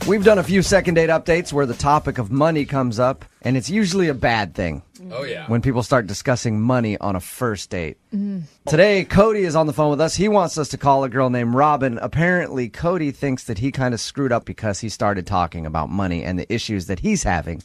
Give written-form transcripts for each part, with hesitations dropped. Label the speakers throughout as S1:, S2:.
S1: We've done a few second date updates where the topic of money comes up, and it's usually a bad thing.
S2: Oh, yeah.
S1: When people start discussing money on a first date. Today, Cody is on the phone with us. He wants us to call a girl named Robin. Apparently, Cody thinks that he kind of screwed up because he started talking about money and the issues that he's having.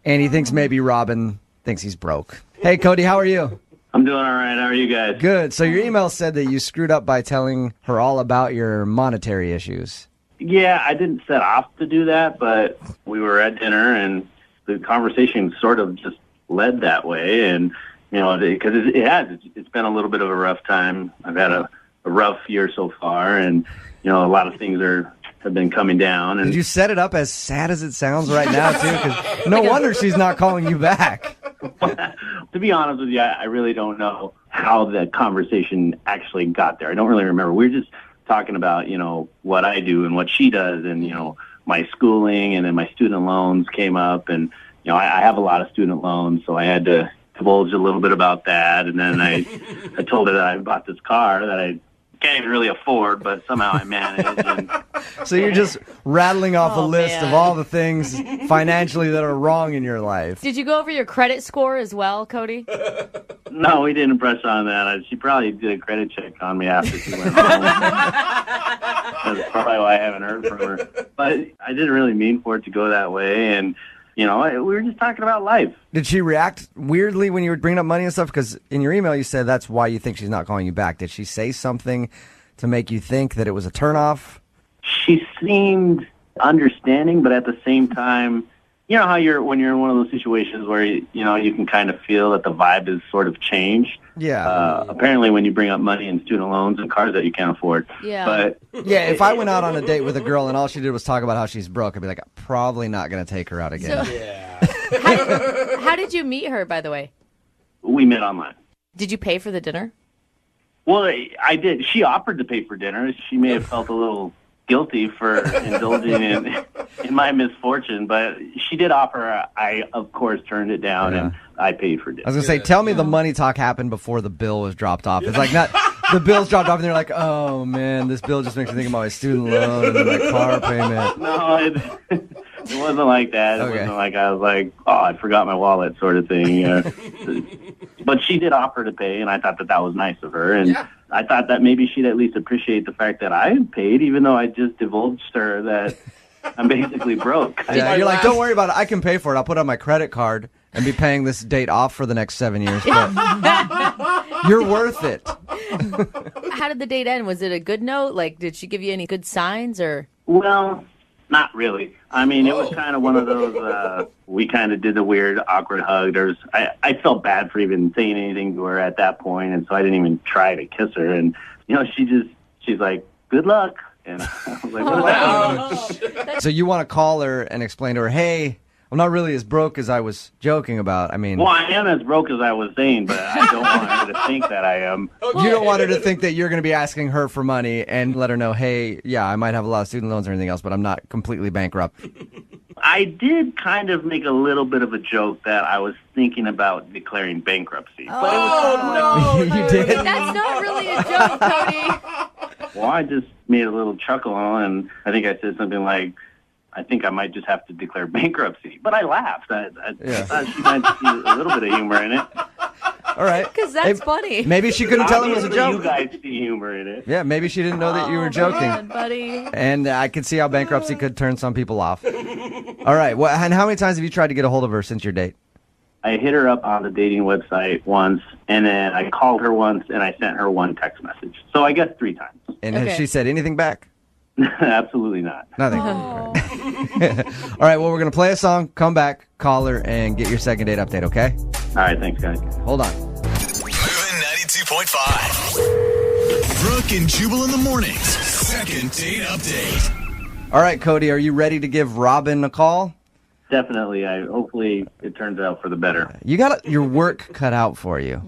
S1: And he thinks maybe Robin thinks he's broke. Hey, Cody, how are you?
S3: I'm doing all right. How are you guys?
S1: Good. So your email said that you screwed up by telling her all about your monetary issues.
S3: Yeah, I didn't set off to do that, but we were at dinner and the conversation sort of just led that way. And, you know, because it's been a little bit of a rough time. I've had a rough year so far, and, you know, a lot of things have been coming down. And
S1: Did you set it up as sad as it sounds right now, too? 'Cause no wonder she's not calling you back.
S3: to be honest with you, I really don't know how that conversation actually got there. I don't really remember. We were just talking about, you know, what I do and what she does, and, you know, my schooling, and then my student loans came up, and, you know, I have a lot of student loans, so I had to divulge a little bit about that. And then I told her that I bought this car that I can't even really afford, but somehow I managed. And
S1: So you're just rattling off a list of all the things financially that are wrong in your life.
S4: Did you go over your credit score as well, Cody?
S3: no, we didn't press on that. She probably did a credit check on me after she went home. That's probably why I haven't heard from her. But I didn't really mean for it to go that way, and, you know, we were just talking about life.
S1: Did she react weirdly when you were bringing up money and stuff? Because in your email you said that's why you think she's not calling you back. Did she say something to make you think that it was a turnoff?
S3: She seemed understanding, but at the same time, you know how when you're in one of those situations where, you know, you can kind of feel that the vibe is sort of changed.
S1: Yeah.
S3: Apparently when you bring up money and student loans and cars that you can't afford.
S4: Yeah.
S3: But
S1: Yeah, if I went out on a date with a girl and all she did was talk about how she's broke, I'd be like, I'm probably not going to take her out again.
S4: So, how did you meet her, by the way?
S3: we met online.
S4: Did you pay for the dinner?
S3: Well, I did. She offered to pay for dinner. She may have felt a little guilty for indulging in my misfortune, but she did offer. I, of course, turned it down, and I paid for dinner.
S1: I was going to say, tell me the money talk happened before the bill was dropped off. It's like not the bill's dropped off, and they're like, oh, man, this bill just makes me think about my student loan and then my car payment.
S3: No, it wasn't like that. It wasn't like I was like, oh, I forgot my wallet sort of thing. But she did offer to pay, and I thought that was nice of her. And I thought that maybe she'd at least appreciate the fact that I had paid, even though I just divulged her that I'm basically broke.
S1: Yeah, you're like, don't worry about it. I can pay for it. I'll put it on my credit card and be paying this date off for the next 7 years. But you're worth it.
S4: How did the date end? Was it a good note? Like, did she give you any good signs or?
S3: Well, not really. I mean, it was kind of one of those, we kind of did the weird, awkward hug. I felt bad for even saying anything to her at that point, and so I didn't even try to kiss her. And, you know, she's like, good luck. And I was like, wow.
S1: So you want to call her and explain to her, hey, I'm not really as broke as I was joking about. I mean,
S3: well, I am as broke as I was saying, but I don't want her to think that I am.
S1: You don't want her to think that you're going to be asking her for money and let her know, hey, yeah, I might have a lot of student loans or anything else, but I'm not completely bankrupt.
S3: I did kind of make a little bit of a joke that I was thinking about declaring bankruptcy. But it was
S1: You did?
S4: That's not really a joke, Cody.
S3: Well, I just made a little chuckle, and I think I said something like, I think I might just have to declare bankruptcy. But I laughed. I thought she might see a little bit of humor in it.
S1: All right.
S4: Because that's funny.
S1: Maybe she couldn't tell it was a joke.
S3: You guys see humor in it.
S1: Yeah, maybe she didn't know that you were joking.
S4: Man, buddy.
S1: And I could see how bankruptcy could turn some people off. All right. Well, and how many times have you tried to get a hold of her since your date?
S3: I hit her up on the dating website once, and then I called her once, and I sent her one text message. So I guess 3 times.
S1: And has she said anything back?
S3: Absolutely not.
S1: Nothing. All right, well, we're going to play a song, come back, call her, and get your second date update, okay?
S3: All right, thanks, guys.
S1: Hold on.
S5: Moving 92.5. Brooke and Jubal in the mornings. Second date update.
S1: All right, Cody, are you ready to give Robin a call?
S3: Definitely. Hopefully it turns out for the better.
S1: You got your work cut out for you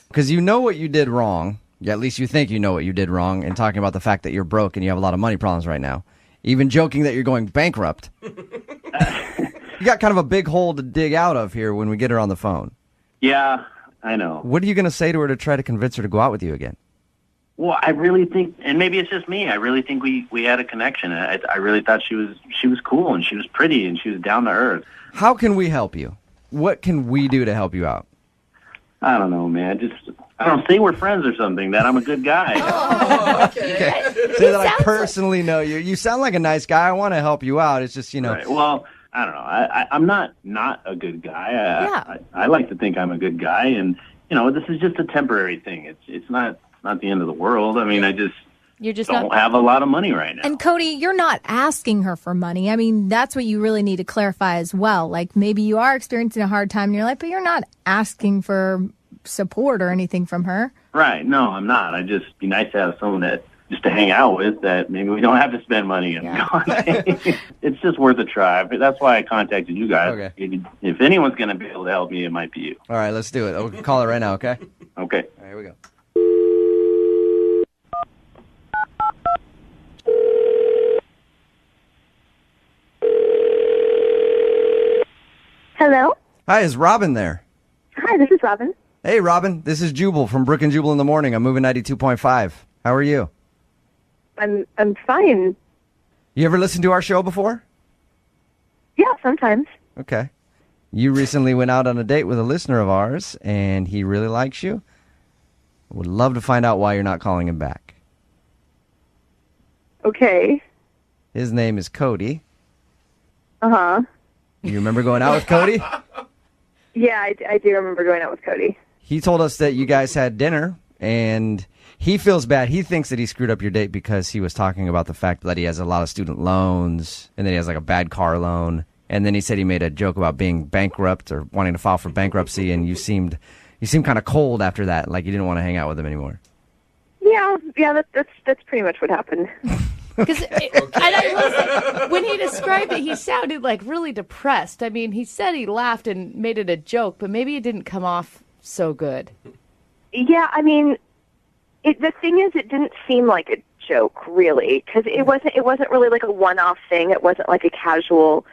S1: because you know what you did wrong. Yeah, at least you think you know what you did wrong in talking about the fact that you're broke and you have a lot of money problems right now. Even joking that you're going bankrupt. You got kind of a big hole to dig out of here when we get her on the phone.
S3: Yeah, I know.
S1: What are you going to say to her to try to convince her to go out with you again?
S3: Well, I really think, and maybe it's just me, I really think we had a connection. I really thought she she was cool and she was pretty and she was down to earth.
S1: How can we help you? What can we do to help you out?
S3: I don't know, man. Just, I don't say we're friends or something, that I'm a good guy.
S1: Okay. Say that I personally know you. You sound like a nice guy. I want to help you out. It's just,
S3: Right. Well, I don't know. I'm not a good guy. I like to think I'm a good guy, and this is just a temporary thing. It's not the end of the world. I mean,
S4: You're just
S3: don't
S4: not.
S3: have a lot of money right now.
S2: And Cody, you're not asking her for money. I mean, that's what you really need to clarify as well. Like maybe you are experiencing a hard time in your life, but you're not asking for support or anything from her.
S3: Right. No, I'm not. I just be nice to have someone that just to hang out with that maybe we don't have to spend money on. It's just worth a try. But that's why I contacted you guys.
S1: Okay.
S3: If anyone's going to be able to help me, it might be you.
S1: All right, let's do it. We'll call it right now, okay?
S3: Okay.
S1: All right, here we go.
S6: Hello?
S1: Hi, is Robin there?
S6: Hi, this is Robin.
S1: Hey, Robin. This is Jubal from Brook and Jubal in the Morning. I'm moving 92.5. How are you?
S6: I'm fine.
S1: You ever listened to our show before?
S6: Yeah, sometimes.
S1: Okay. You recently went out on a date with a listener of ours, and he really likes you. Would love to find out why you're not calling him back.
S6: Okay.
S1: His name is Cody.
S6: Uh-huh.
S1: You remember going out with Cody?
S6: Yeah, I do remember going out with Cody.
S1: He told us that you guys had dinner, and he feels bad. He thinks that he screwed up your date because he was talking about the fact that he has a lot of student loans, and then he has like a bad car loan. And then he said he made a joke about being bankrupt or wanting to file for bankruptcy, and you seemed kind of cold after that, like you didn't want to hang out with him anymore.
S6: Yeah, that's pretty much what happened.
S4: Because when he described it, he sounded like really depressed. I mean, he said he laughed and made it a joke, but maybe it didn't come off so good.
S6: Yeah, I mean, the thing is, it didn't seem like a joke, really, because it wasn't really like a one-off thing. It wasn't like a casual,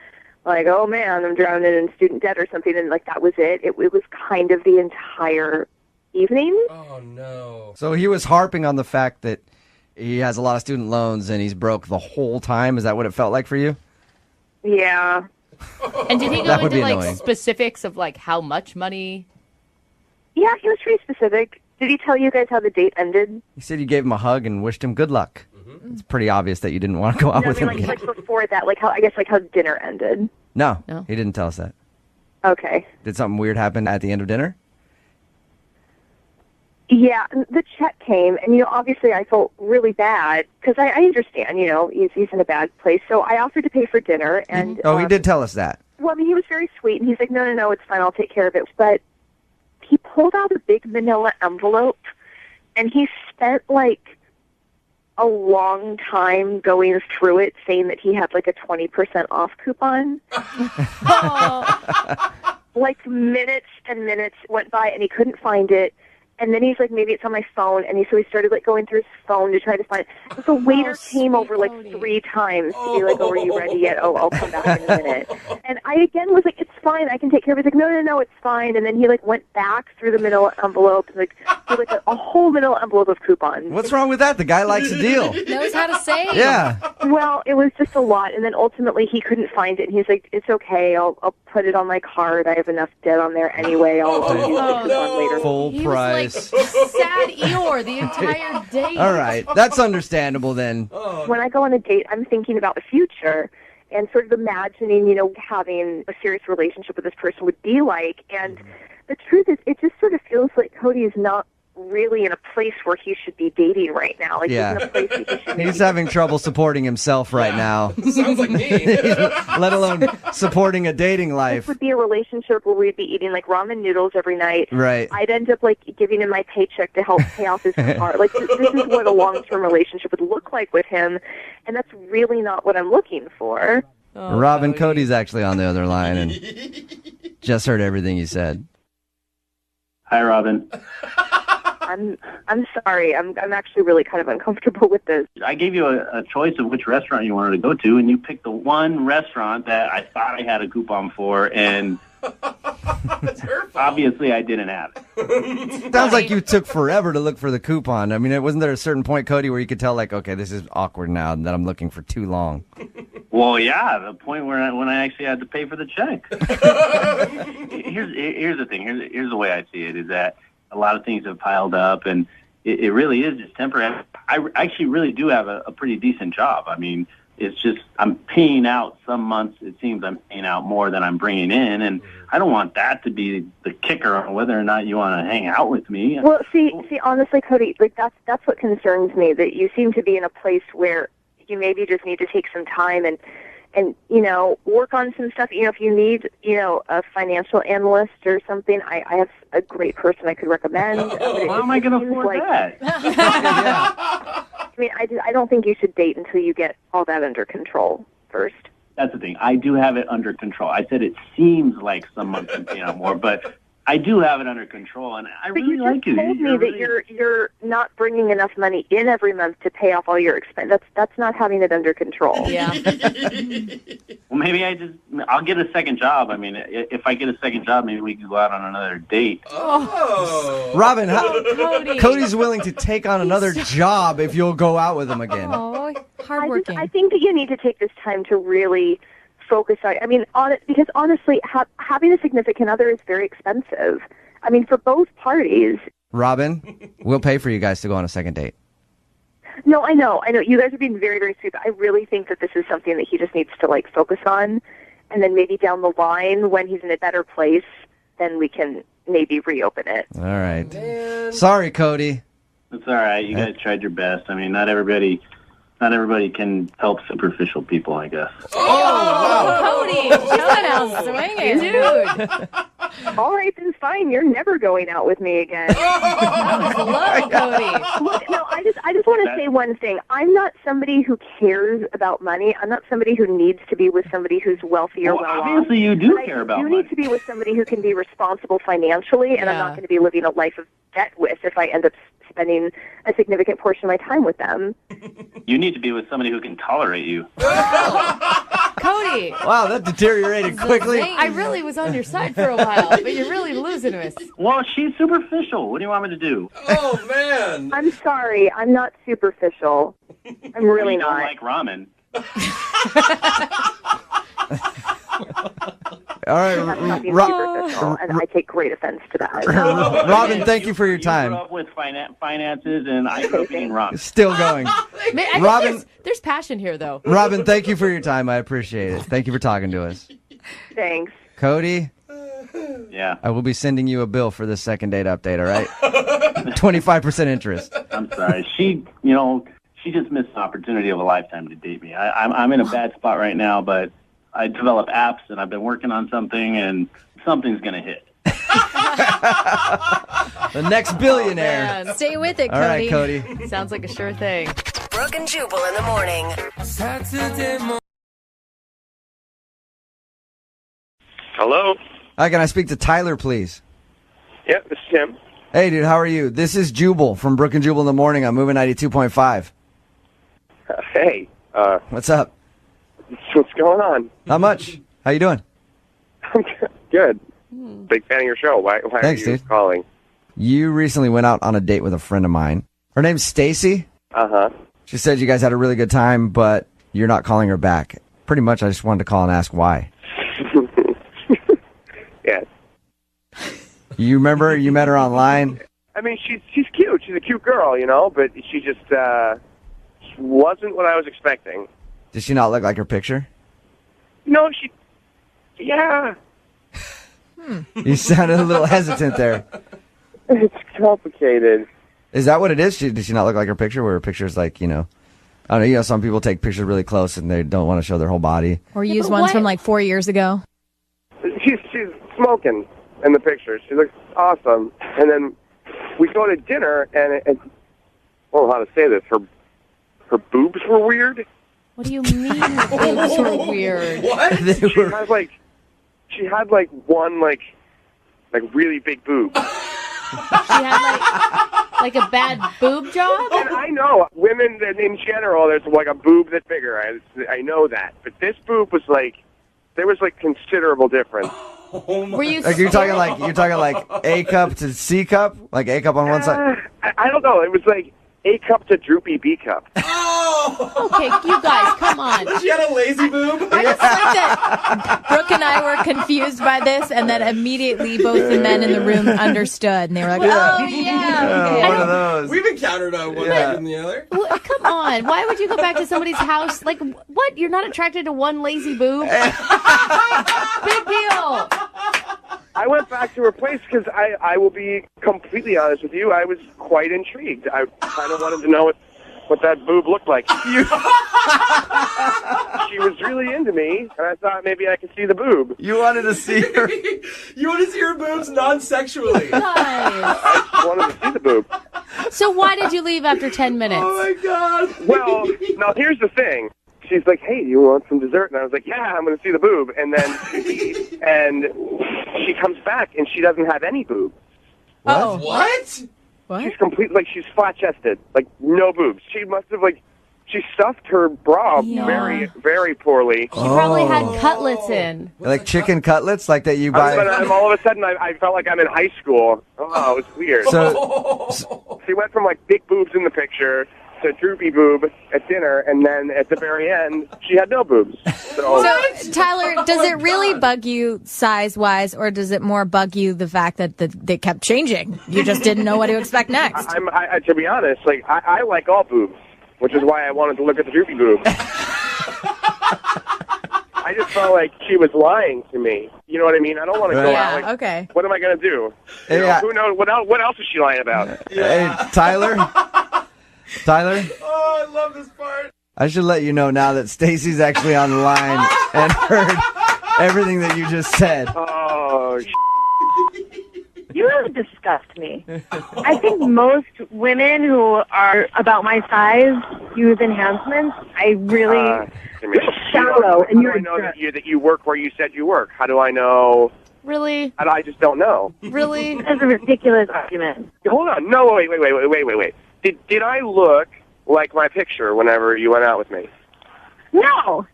S6: like, oh man, I'm drowning in student debt or something, and like that was it. It was kind of the entire evening.
S7: Oh no!
S1: So he was harping on the fact that he has a lot of student loans and he's broke the whole time. Is that what it felt like for you?
S6: Yeah.
S4: And did he go
S1: That would
S4: into
S1: be
S4: like
S1: annoying.
S4: specifics of like how much money?
S6: Yeah, he was pretty specific. Did he tell you guys how the date ended?
S1: He said you gave him a hug and wished him good luck. It's pretty obvious that you didn't want to go out
S6: No, I
S1: with
S6: mean,
S1: him again.
S6: like before that, like how dinner ended.
S1: No,
S4: No.
S1: he didn't tell us that.
S6: Okay.
S1: Did something weird happen at the end of dinner?
S6: Yeah, the check came, and obviously I felt really bad because I understand, he's in a bad place. So I offered to pay for dinner, and
S1: Oh, he did tell us that.
S6: Well, I mean, he was very sweet, and he's like, no, it's fine, I'll take care of it. But he pulled out a big manila envelope, and he spent like a long time going through it, saying that he had like a 20% off coupon. Like minutes and minutes went by, and he couldn't find it. And then he's like, maybe it's on my phone. And so he started like going through his phone to try to find it. But the waiter came over like 3 times to be like, oh, are you ready yet? Oh, I'll come back in a minute. And I again was like, it's fine, I can take care of it. He's like, no, it's fine. And then he like went back through the middle envelope, like through like a whole middle envelope of coupons.
S1: What's wrong with that? The guy likes a deal.
S4: Knows how to say.
S1: Yeah.
S6: Well, it was just a lot. And then ultimately he couldn't find it. And he's like, it's okay, I'll put it on my card. I have enough debt on there anyway. I'll use the coupon later.
S1: Full
S4: He
S1: price.
S4: was like sad Eeyore the entire day.
S1: All right. That's understandable then.
S6: When I go on a date, I'm thinking about the future and sort of imagining, having a serious relationship with this person would be like. And the truth is, it just sort of feels like Cody is not really in a place where he should be dating right now. Like
S1: Yeah.
S6: he's in a place that he should
S1: He's having trouble supporting himself right now,
S7: Sounds like me.
S1: let alone supporting a dating
S6: This
S1: life.
S6: would be a relationship where we'd be eating like ramen noodles every night.
S1: Right.
S6: I'd end up like giving him my paycheck to help pay off his car. Like this is what a long-term relationship would look like with him, and that's really not what I'm looking for.
S1: Robin, Cody's actually on the other line and just heard everything you said.
S3: Hi, Robin.
S6: I'm sorry. I'm actually really kind of uncomfortable with this.
S3: I gave you a choice of which restaurant you wanted to go to, and you picked the one restaurant that I thought I had a coupon for, and obviously I didn't have it.
S1: Sounds like you took forever to look for the coupon. I mean, wasn't there a certain point, Cody, where you could tell, like, okay, this is awkward now that I'm looking for too long?
S3: Well, yeah, the point where when I actually had to pay for the check. Here's the thing. Here's the way I see it, is that a lot of things have piled up, and it really is just temporary. I actually really do have a pretty decent job. I mean, it's just I'm paying out some months. It seems I'm paying out more than I'm bringing in, and I don't want that to be the kicker on whether or not you want to hang out with me.
S6: Well, see, honestly, Cody, like that's what concerns me. That you seem to be in a place where you maybe just need to take some time and work on some stuff. If you need a financial analyst or something, I have a great person I could recommend.
S3: How am I going to afford that?
S6: I mean, I don't think you should date until you get all that under control first.
S3: That's the thing. I do have it under control. I said it seems like some months I'm paying out more, but I do have it under control, and I really like it.
S6: But you just told me that you're not bringing enough money in every month to pay off all your expenses. That's not having it under control.
S4: Yeah.
S3: Well, maybe I'll get a second job. I mean, if I get a second job, maybe we can go out on another date.
S7: Oh.
S1: Robin,
S4: Cody.
S1: Cody's willing to take on another job if you'll go out with him again.
S2: Oh, hardworking.
S6: I think that you need to take this time to really focus on. I mean, because honestly, having a significant other is very expensive. I mean, for both parties.
S1: Robin, we'll pay for you guys to go on a second date.
S6: No, I know. You guys are being very, very sweet. But I really think that this is something that he just needs to focus on, and then maybe down the line when he's in a better place, then we can maybe reopen it.
S1: All right.
S7: Man.
S1: Sorry, Cody.
S3: It's all right. You guys tried your best. I mean, not everybody can help superficial people, I guess.
S4: Cody, she's out swinging, dude.
S6: All right, then fine. You're never going out with me again.
S4: Hello, Cody.
S6: Look, no, I just want to say one thing. I'm not somebody who cares about money. I'm not somebody who needs to be with somebody who's wealthy or well-off.
S3: Obviously, you do care about money.
S6: You need to be with somebody who can be responsible financially, and I'm not going to be living a life of debt with if I end up spending a significant portion of my time with them.
S3: You need to be with somebody who can tolerate you.
S4: Cody.
S1: Wow, that deteriorated quickly.
S4: I really was on your side for a while, but you're really losing us.
S3: Well, she's superficial. What do you want me to do?
S7: Oh, man.
S6: I'm sorry. I'm not superficial. I'm really
S3: You don't
S6: not.
S3: like ramen.
S1: All right,
S6: I'm not being superficial, and I take great offense to that.
S1: Robin, thank you for your
S3: You
S1: time.
S3: grew up with finances, and I grew up eating ramen.
S1: Still going.
S4: Man, I think
S1: Robin-
S4: there's passion here, though.
S1: Robin, thank you for your time. I appreciate it. Thank you for talking to us.
S6: Thanks.
S1: Cody,
S3: Yeah,
S1: I will be sending you a bill for the second date update, all right? 25% interest.
S3: I'm sorry. She just missed the opportunity of a lifetime to date me. I'm in a bad spot right now, but I develop apps, and I've been working on something, and something's going to hit.
S1: The next billionaire.
S4: Man.
S2: Stay with it,
S1: All right,
S2: Cody.
S1: Cody.
S4: Sounds like a sure thing.
S8: Brooke and Jubal in the morning.
S9: Hello?
S1: Hi, can I speak to Tyler, please?
S9: Yeah, this is Tim.
S1: Hey, dude, how are you? This is Jubal from Brooke and Jubal in the morning on Moving 92.5.
S9: Hey,
S1: What's up?
S9: what's going on?
S1: Not much. How you doing?
S9: Good. Big fan of your show. Why
S1: Thanks,
S9: are you
S1: dude.
S9: calling?
S1: You recently went out on a date with a friend of mine. Her name's Stacy.
S9: Uh-huh.
S1: She said you guys had a really good time, but you're not calling her back. Pretty much, I just wanted to call and ask why.
S9: Yes.
S1: You remember you met her online?
S9: I mean, she's cute. She's a cute girl, but she just wasn't what I was expecting.
S1: Did she not look like her picture?
S9: No, yeah.
S1: You sounded a little hesitant there.
S9: It's complicated.
S1: Is that what it is? Did she not look like her picture? Where her picture's like, I don't know, some people take pictures really close and they don't want to show their whole body.
S2: Or use
S4: but
S2: ones
S4: what-
S2: from 4 years ago.
S9: She's smoking in the picture. She looks awesome. And then we go to dinner, and I don't know how to say this. Her boobs were weird.
S4: What do you mean her boobs were weird?
S7: What?
S1: They were-
S9: She had one really big boob.
S4: She had like a bad boob job?
S9: And I know women in general, there's a boob that's bigger. I know that, but this boob was there was considerable difference.
S4: Were you
S1: Like you're talking like A cup to C cup, like A cup on one side.
S9: I don't know. It was A cup to droopy B cup.
S7: Oh,
S4: Okay, you guys, come on.
S7: She had a lazy boob.
S2: I just like that Brooke and I were confused by this, and then immediately both the men in the room understood, and they were like, "Oh yeah, okay."
S1: One of those.
S7: We've encountered one better than the other.
S4: Well, come on. Why would you go back to somebody's house? Like, what? You're not attracted to one lazy boob? Big deal.
S9: I went back to her place because I will be completely honest with you. I was quite intrigued. I kind of wanted to know what that boob looked like. She was really into me, and I thought maybe I could see the boob.
S1: You wanted to see her.
S7: You want to see her boobs non-sexually.
S4: Nice.
S9: I just wanted to see the boob.
S4: So why did you leave after 10 minutes?
S7: Oh my god.
S9: Well, now here's the thing. She's like, hey, you want some dessert? And I was like, yeah, I'm going to see the boob. And then she comes back, and she doesn't have any boob.
S2: Oh,
S7: What?
S2: what?
S9: She's she's flat-chested, like no boobs. She must have, she stuffed her bra very, very poorly.
S4: She probably had cutlets in.
S1: Like chicken cutlets, like that you buy.
S9: But all of a sudden, I felt like I'm in high school. Oh, it was weird.
S1: So,
S9: She went from, big boobs in the picture to droopy boob at dinner, and then at the very end, she had no boobs. So
S2: Tyler, does it really bug you size-wise, or does it more bug you the fact that they kept changing? You just didn't know what to expect next.
S9: to be honest, I like all boobs, which is why I wanted to look at the droopy boob. I just felt like she was lying to me. You know what I mean? I don't want to go out.
S2: Okay.
S9: What am I going to do?
S1: Yeah.
S9: Who knows? What else is she lying about?
S1: hey, Tyler. Tyler,
S7: Oh, I love this part.
S1: I should let you know now that Stacy's actually on the line and heard everything that you just said.
S9: Oh,
S6: You really disgust me. I think most women who are about my size use enhancements. I really... You're shallow, and you're
S9: How do I know that you work where you said you work? How do I know?
S4: Really?
S9: I just don't know.
S4: Really?
S6: That's a ridiculous argument.
S9: Hold on. No, wait. Did I look like my picture whenever you went out with me?
S6: No.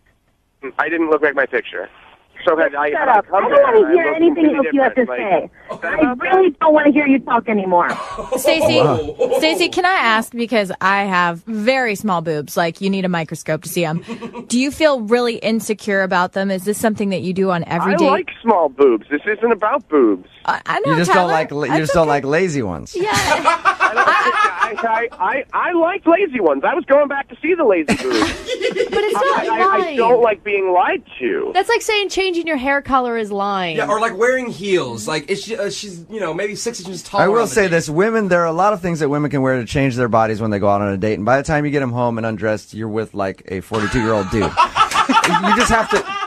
S9: I didn't look like my picture. So
S6: Shut up. I don't want to hear anything else you have to say. I really don't want to hear you talk anymore.
S2: Stacey, can I ask, because I have very small boobs, like you need a microscope to see them. Do you feel really insecure about them? Is this something that you do on every date?
S9: I like small boobs. This isn't about boobs.
S2: I know,
S1: You just
S2: Tyler.
S1: don't like lazy ones.
S2: Yeah.
S9: I like lazy ones. I was going back to see the lazy boobs.
S4: But it's not lying.
S9: I don't like being lied to.
S4: That's like saying changing your hair color is lying.
S7: Yeah, or like wearing heels. Like she's maybe 6 inches taller.
S1: I will
S7: on the
S1: say
S7: date.
S1: this: women, there are a lot of things that women can wear to change their bodies when they go out on a date, and by the time you get them home and undressed, you're with like a 42-year-old dude.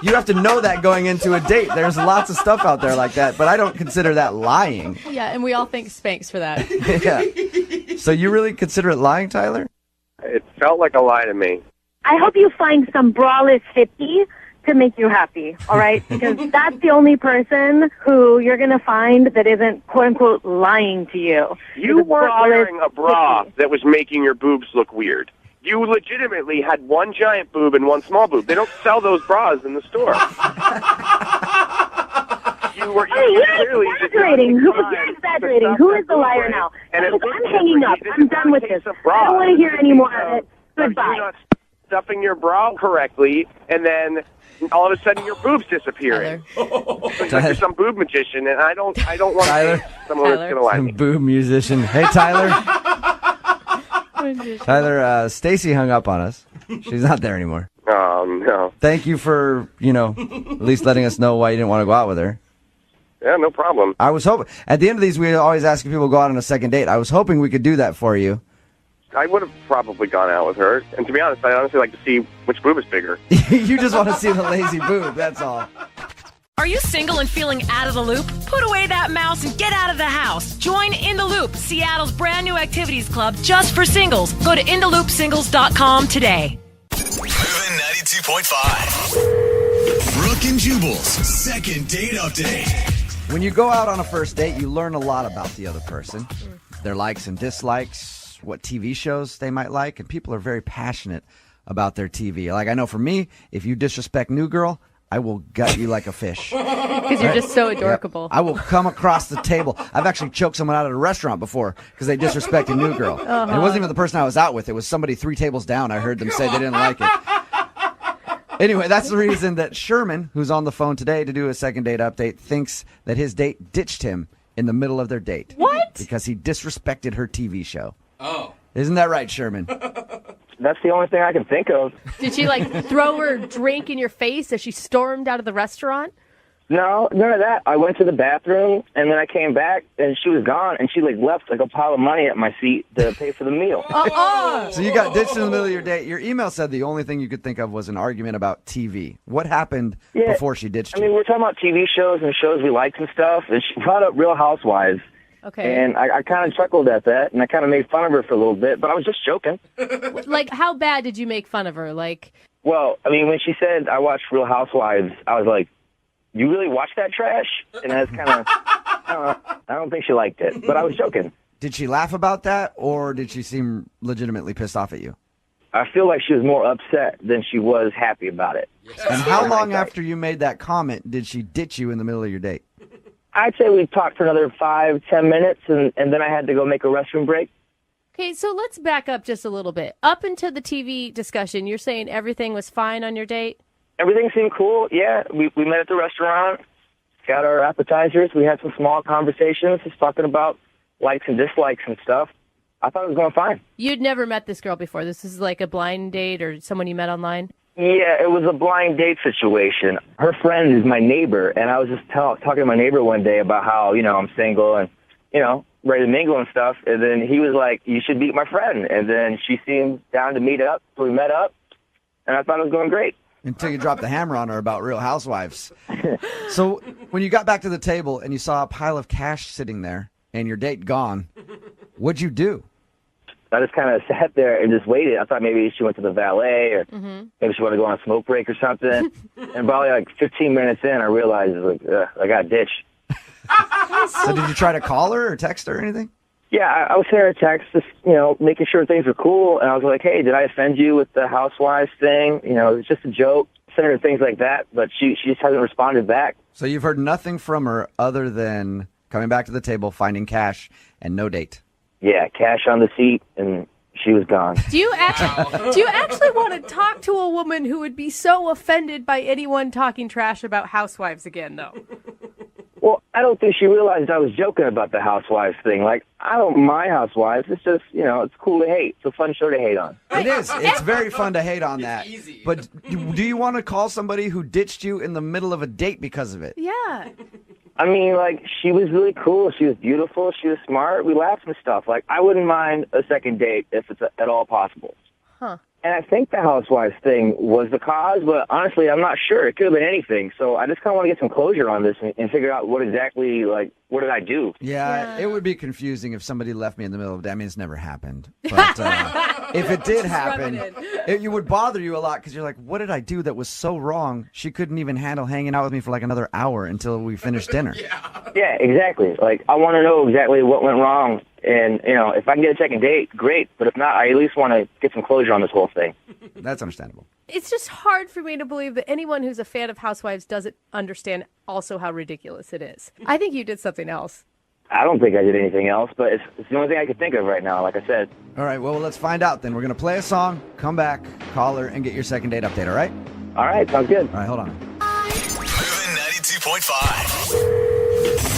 S1: You have to know that going into a date. There's lots of stuff out there like that, but I don't consider that lying.
S4: Yeah, and we all thank Spanx for that.
S1: Yeah. So you really consider it lying, Tyler?
S9: It felt like a lie to me.
S6: I hope you find some braless hippie to make you happy, all right? Because that's the only person who you're going to find that isn't, quote-unquote, lying to you.
S9: You weren't
S6: braless
S9: wearing a bra
S6: hippie.
S9: that was making your boobs look weird. You legitimately had one giant boob and one small boob. They don't sell those bras in the store.
S6: You're exaggerating. You're exaggerating. Who is the liar now? I'm hanging up. I'm done with this. I don't want to hear any more of it. Goodbye.
S9: You're not stuffing your bra correctly, and then all of a sudden your boobs disappearing. It's like you're some boob magician, and I don't want to be someone that's going to lie to
S1: Some
S9: me.
S1: boob musician. Hey, Tyler. Tyler, Stacy hung up on us. She's not there anymore.
S9: Oh, no.
S1: Thank you for, at least letting us know why you didn't want to go out with her.
S9: Yeah, no problem.
S1: I was hoping, at the end of these, we always ask if people go out on a second date. I was hoping we could do that for you.
S9: I would have probably gone out with her. And to be honest, I honestly like to see which boob is bigger.
S1: You just want to see the lazy boob, that's all.
S10: Are you single and feeling out of the loop? Put away that mouse and get out of the house. Join In the Loop, Seattle's brand new activities club just for singles. Go to intheloopsingles.com today.
S5: Moving 92.5. Brooke and Jubal's second date update.
S1: When you go out on a first date, you learn a lot about the other person, their likes and dislikes, what TV shows they might like, and people are very passionate about their TV. Like, I know for me, if you disrespect New Girl, I will gut you like a fish.
S4: Because you're just so adorable.
S1: I will come across the table. I've actually choked someone out at a restaurant before because they disrespected a new girl. And it wasn't even the person I was out with. It was somebody 3 tables down. I heard them say they didn't like it. Anyway, that's the reason that Sherman, who's on the phone today to do a second date update, thinks that his date ditched him in the middle of their date.
S4: What?
S1: Because he disrespected her TV show.
S7: Oh.
S1: Isn't that right, Sherman?
S11: That's the only thing I can think of.
S4: Did she throw her drink in your face as she stormed out of the restaurant?
S11: No, none of that. I went to the bathroom, and then I came back, and she was gone, and she left a pile of money at my seat to pay for the meal.
S1: So you got ditched in the middle of your date. Your email said the only thing you could think of was an argument about TV. What happened before she ditched you?
S11: I mean, we're talking about TV shows and shows we liked and stuff, and she brought up Real Housewives.
S4: Okay.
S11: And I kind of chuckled at that, and I kind of made fun of her for a little bit, but I was just joking.
S4: How bad did you make fun of her?
S11: Well, I mean, when she said I watched Real Housewives, I was like, you really watch that trash? And that's kind of, I don't think she liked it, but I was joking.
S1: Did she laugh about that, or did she seem legitimately pissed off at you?
S11: I feel like she was more upset than she was happy about it.
S1: And how long after you made that comment did she ditch you in the middle of your date?
S11: I'd say we talked for another 5-10 minutes, and then I had to go make a restroom break.
S4: Okay, so let's back up just a little bit. Up into the TV discussion, you're saying everything was fine on your date?
S11: Everything seemed cool, yeah. We met at the restaurant, got our appetizers. We had some small conversations, just talking about likes and dislikes and stuff. I thought it was going fine.
S4: You'd never met this girl before. This is like a blind date or someone you met online?
S11: Yeah, it was a blind date situation. Her friend is my neighbor, and I was just talking to my neighbor one day about how, I'm single and, ready to mingle and stuff. And then he was like, you should meet my friend. And then she seemed down to meet up, so we met up, and I thought it was going great.
S1: Until you dropped the hammer on her about Real Housewives. So when you got back to the table and you saw a pile of cash sitting there and your date gone, what'd you do?
S11: I just kind of sat there and just waited. I thought maybe she went to the valet or maybe she wanted to go on a smoke break or something. And probably 15 minutes in, I realized I got ditched.
S1: So did you try to call her or text her or anything?
S11: Yeah, I was sending her a text, just, making sure things were cool. And I was like, hey, did I offend you with the Housewives thing? It was just a joke. Sending her things like that, but she just hasn't responded back.
S1: So you've heard nothing from her other than coming back to the table, finding cash, and no date.
S11: Yeah, cash on the seat, and she was gone.
S4: Do you actually want to talk to a woman who would be so offended by anyone talking trash about Housewives again, though?
S11: Well, I don't think she realized I was joking about the Housewives thing. I don't mind Housewives. It's just, it's cool to hate. It's a fun show to hate on.
S1: It is. It's very fun to hate on that. Easy. But do you want to call somebody who ditched you in the middle of a date because of it?
S4: Yeah.
S11: I mean, she was really cool. She was beautiful. She was smart. We laughed and stuff. I wouldn't mind a second date if it's at all possible.
S4: Huh.
S11: And I think the Housewives thing was the cause, but honestly, I'm not sure. It could have been anything. So I just kind of want to get some closure on this and figure out what exactly, what did I do?
S1: Yeah, it would be confusing if somebody left me in the middle of the day. I mean, it's never happened. But if it did happen, it would bother you a lot because you're like, what did I do that was so wrong? She couldn't even handle hanging out with me for another hour until we finished dinner.
S11: Yeah, exactly. I want to know exactly what went wrong. And, if I can get a second date, great. But if not, I at least want to get some closure on this whole thing.
S1: That's understandable.
S4: It's just hard for me to believe that anyone who's a fan of Housewives doesn't understand also how ridiculous it is. I think you did something else.
S11: I don't think I did anything else, but it's the only thing I could think of right now, like I said.
S1: All right, well, let's find out then. We're going to play a song, come back, call her, and get your second date update, all right?
S11: All right, sounds good.
S1: All right, hold on.
S5: Moving 92.5.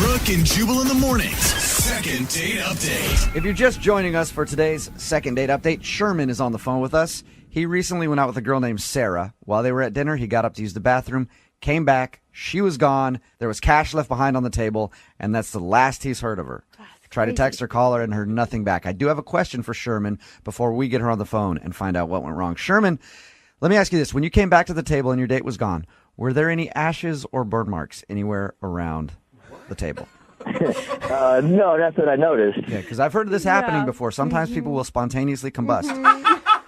S5: Brooke and Jubal in the mornings. Second date update.
S1: If you're just joining us for today's second date update, Sherman is on the phone with us. He recently went out with a girl named Sarah. While they were at dinner, he got up to use the bathroom, came back, she was gone, there was cash left behind on the table, and that's the last he's heard of her. Tried to text her, call her, and heard nothing back. I do have a question for Sherman before we get her on the phone and find out what went wrong. Sherman, let me ask you this. When you came back to the table and your date was gone, were there any ashes or burn marks anywhere around the table?
S11: No, that's what I noticed.
S1: Yeah, because I've heard of this happening before. Sometimes people will spontaneously combust.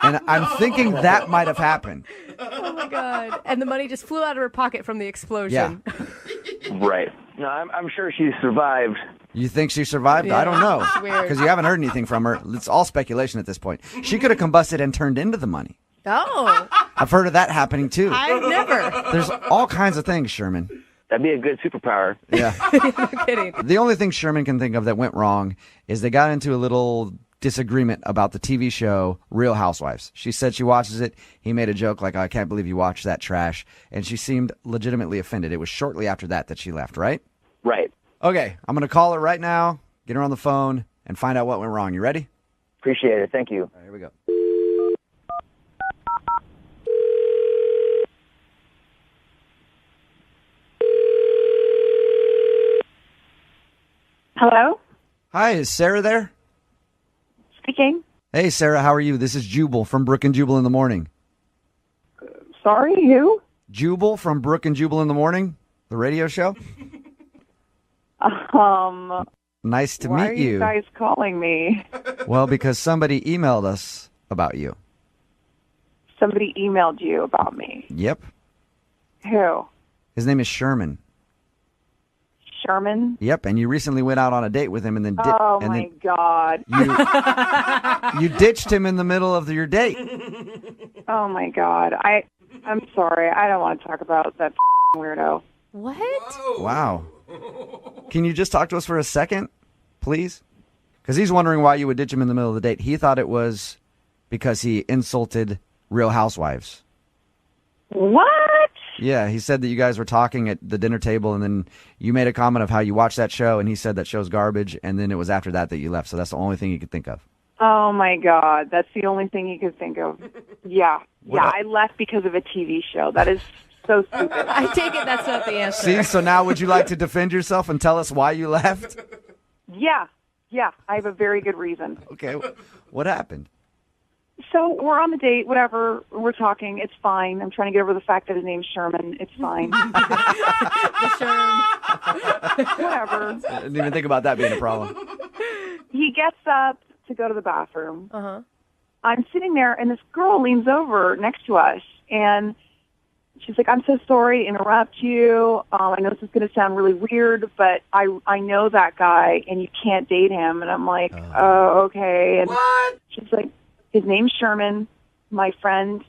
S1: And I'm thinking that might have happened.
S4: Oh, my God. And the money just flew out of her pocket from the explosion.
S1: Yeah.
S11: Right. No, I'm sure she survived.
S1: You think she survived?
S4: Yeah,
S1: I don't know.
S4: it's weird.
S1: Because you haven't heard anything from her. It's all speculation at this point. She could have combusted and turned into the money.
S4: Oh.
S1: I've heard of that happening too.
S4: I've never.
S1: There's all kinds of things, Sherman.
S11: That'd be a good superpower.
S1: Yeah.
S4: No kidding.
S1: The only thing Sherman can think of that went wrong is they got into a little disagreement about the TV show Real Housewives. She said she watches it. He made a joke like, I can't believe you watch that trash. And she seemed legitimately offended. It was shortly after that she left, right?
S11: Right.
S1: Okay, I'm going to call her right now, get her on the phone, and find out what went wrong. You ready?
S11: Appreciate it. Thank you.
S1: All right, here we go.
S6: Hello?
S1: Hi, is Sarah there?
S6: Speaking.
S1: Hey, Sarah, how are you? This is Jubal from Brooke and Jubal in the Morning.
S6: Sorry, who?
S1: Jubal from Brooke and Jubal in the Morning, the radio show. Nice to
S6: why
S1: meet
S6: are you guys calling me?
S1: Well, because somebody emailed us about you.
S6: Somebody emailed you about me.
S1: Yep.
S6: Who?
S1: His name is Sherman.
S6: Sherman?
S1: Yep, and you recently went out on a date with him and then
S6: Oh, my God.
S1: You ditched him in the middle of your date.
S6: Oh, my God. I'm sorry. I don't want to talk about that weirdo.
S4: What?
S1: Wow. Can you just talk to us for a second, please? Because he's wondering why you would ditch him in the middle of the date. He thought it was because he insulted Real Housewives.
S6: What?
S1: Yeah, he said that you guys were talking at the dinner table, and then you made a comment of how you watched that show, and he said that show's garbage, and then it was after that you left. So that's the only thing you could think of.
S6: Oh, my God. That's the only thing you could think of. Yeah. I left because of a TV show. That is so stupid.
S4: I take it that's not the answer.
S1: See, so now would you like to defend yourself and tell us why you left?
S6: Yeah. I have a very good reason.
S1: Okay, what happened?
S6: So we're on the date, whatever. We're talking. It's fine. I'm trying to get over the fact that his name's Sherman. It's fine. Whatever.
S1: I didn't even think about that being a problem.
S6: He gets up to go to the bathroom.
S4: Uh-huh.
S6: I'm sitting there, and this girl leans over next to us, and she's like, I'm so sorry to interrupt you. I know this is going to sound really weird, but I know that guy, and you can't date him. And I'm like, oh, okay. And
S7: What?
S6: she's like, his name's Sherman. My friend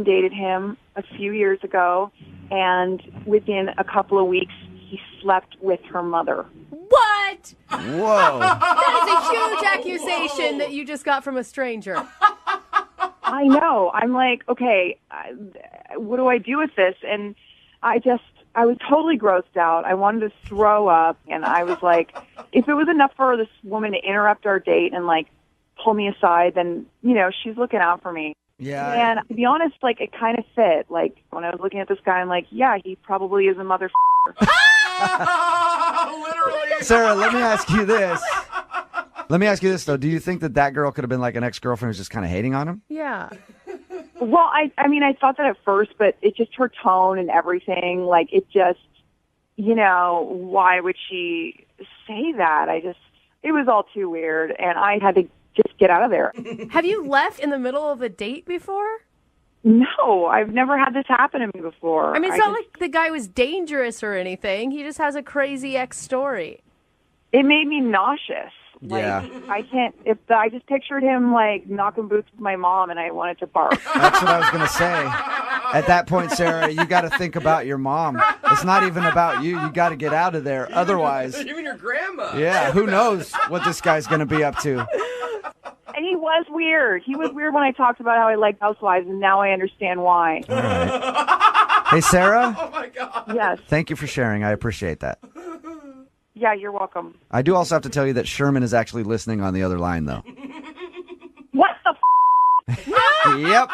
S6: dated him a few years ago, and within a couple of weeks, he slept with her mother.
S4: What?
S1: Whoa.
S4: That is a huge accusation that you just got from a stranger.
S6: I know. I'm like, okay, what do I do with this? And I was totally grossed out. I wanted to throw up, and I was like, if it was enough for this woman to interrupt our date and, like, pull me aside, then, she's looking out for me.
S1: Yeah.
S6: And to be honest, like, it kind of fit. Like, when I was looking at this guy, I'm like, yeah, he probably is a motherfucker.
S7: Literally.
S1: Sarah, let me ask you this. Though. Do you think that girl could have been like an ex-girlfriend who's just kind of hating on him?
S4: Yeah.
S6: Well, I mean, I thought that at first, but it just her tone and everything, like, it just, why would she say that? It was all too weird, and I had to just get out of there.
S4: Have you left in the middle of a date before?
S6: No, I've never had this happen to me before.
S4: I mean, it's not like the guy was dangerous or anything. He just has a crazy ex story.
S6: It made me nauseous.
S1: Yeah.
S6: I just pictured him, like, knocking boots with my mom, and I wanted to barf.
S1: That's what I was going to say. At that point, Sarah, you got to think about your mom. It's not even about you. You got to get out of there. Otherwise,
S7: Even your grandma.
S1: yeah, who knows what this guy's going to be up to.
S6: And he was weird. He was weird when I talked about how I like Housewives, and now I understand why.
S1: All right. Hey, Sarah.
S7: Oh my God.
S6: Yes.
S1: Thank you for sharing. I appreciate that.
S6: Yeah, you're welcome.
S1: I do also have to tell you that Sherman is actually listening on the other line, though.
S6: What the
S1: Yep.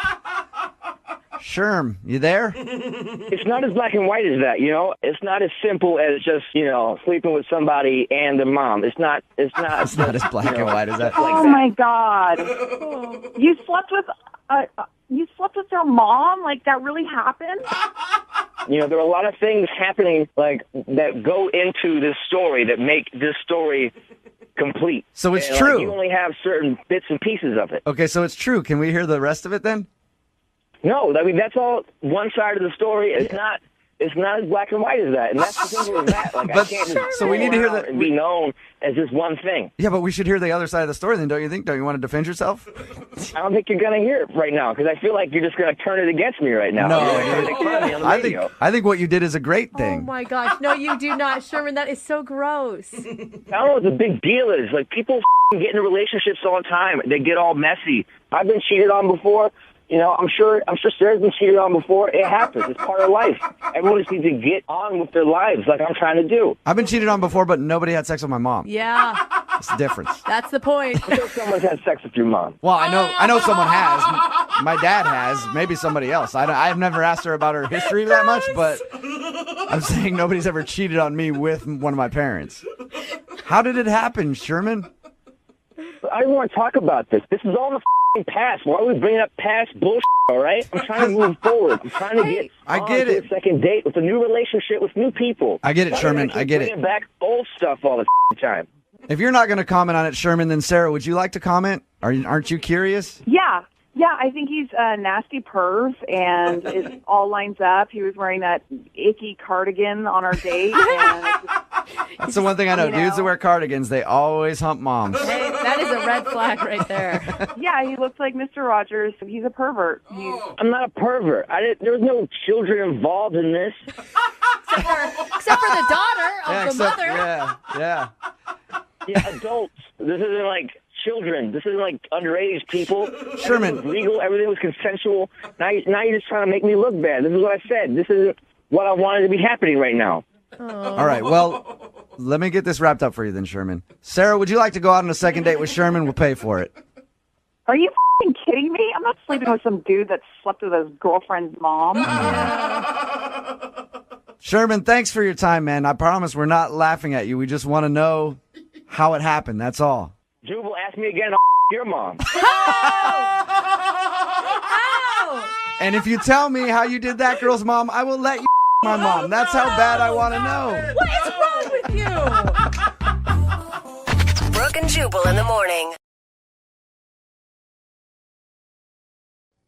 S1: Sherm, you there?
S11: It's not as black and white as that, It's not as simple as just, sleeping with somebody and the mom. It's not.
S1: It's not as black and white as that.
S6: Oh, my God. You slept with their mom? Like, that really happened?
S11: There are a lot of things happening, like, that go into this story that make this story complete.
S1: So it's
S11: And,
S1: true.
S11: you only have certain bits and pieces of it.
S1: Okay, so it's true. Can we hear the rest of it then?
S11: No, I mean, that's all one side of the story. It's not It's not as black and white as that, and that's the simple as that. Like, I can't just
S1: so we need to hear that
S11: and be known as just one thing.
S1: Yeah, but we should hear the other side of the story then, don't you think? Don't you want to defend yourself?
S11: I don't think you're going to hear it right now, because I feel like you're just going to turn it against me right now.
S1: No, I think what you did is a great thing.
S4: Oh my gosh, no, you do not, Sherman. That is so gross.
S11: I don't know what the big deal is. Like, people get into relationships all the time. They get all messy. I've been cheated on before. You know, I'm sure Sarah's been cheated on before. It happens. It's part of life. Everyone just needs to get on with their lives like I'm trying to do.
S1: I've been cheated on before, but nobody had sex with my mom.
S4: Yeah.
S1: That's the difference.
S4: That's the point.
S11: I'm sure someone's had sex with your mom.
S1: Well, I know someone has. My dad has. Maybe somebody else. I've never asked her about her history that much, but I'm saying nobody's ever cheated on me with one of my parents. How did it happen, Sherman?
S11: I don't want to talk about this. This is all in the past. Why are we bringing up past bullshit, all right? I'm trying to move forward. I'm trying to get a second date with a new relationship with new people.
S1: I get it, Sherman. I get it.
S11: Bringing back old stuff all the time.
S1: If you're not going to comment on it, Sherman, then Sarah, would you like to comment? Aren't you curious?
S12: Yeah. Yeah, I think he's a nasty perv, and it all lines up. He was wearing that icky cardigan on our date. And
S1: that's the one thing I know. Dudes that wear cardigans, they always hump moms.
S4: Hey, that is a red flag right there.
S12: Yeah, he looks like Mr. Rogers. He's a pervert.
S11: I'm not a pervert. There was no children involved in this.
S4: Except for the daughter of the mother.
S1: Yeah.
S11: Yeah, adults. This isn't like children. This isn't like underage people.
S1: Sherman.
S11: Everything was legal. Everything was consensual. Now you're just trying to make me look bad. This is what I said. This isn't what I wanted to be happening right now.
S1: All right, well, let me get this wrapped up for you then, Sherman. Sarah, would you like to go out on a second date with Sherman? We'll pay for it.
S12: Are you f***ing kidding me? I'm not sleeping with some dude that slept with his girlfriend's mom.
S1: Sherman, thanks for your time, man. I promise we're not laughing at you. We just want to know how it happened. That's all.
S11: Jubal, ask me again. Your mom.
S1: And if you tell me how you did that girl's mom, I will let you my mom. That's how bad I want to know.
S4: What is wrong with you?
S8: Brooke and Jubal in the morning.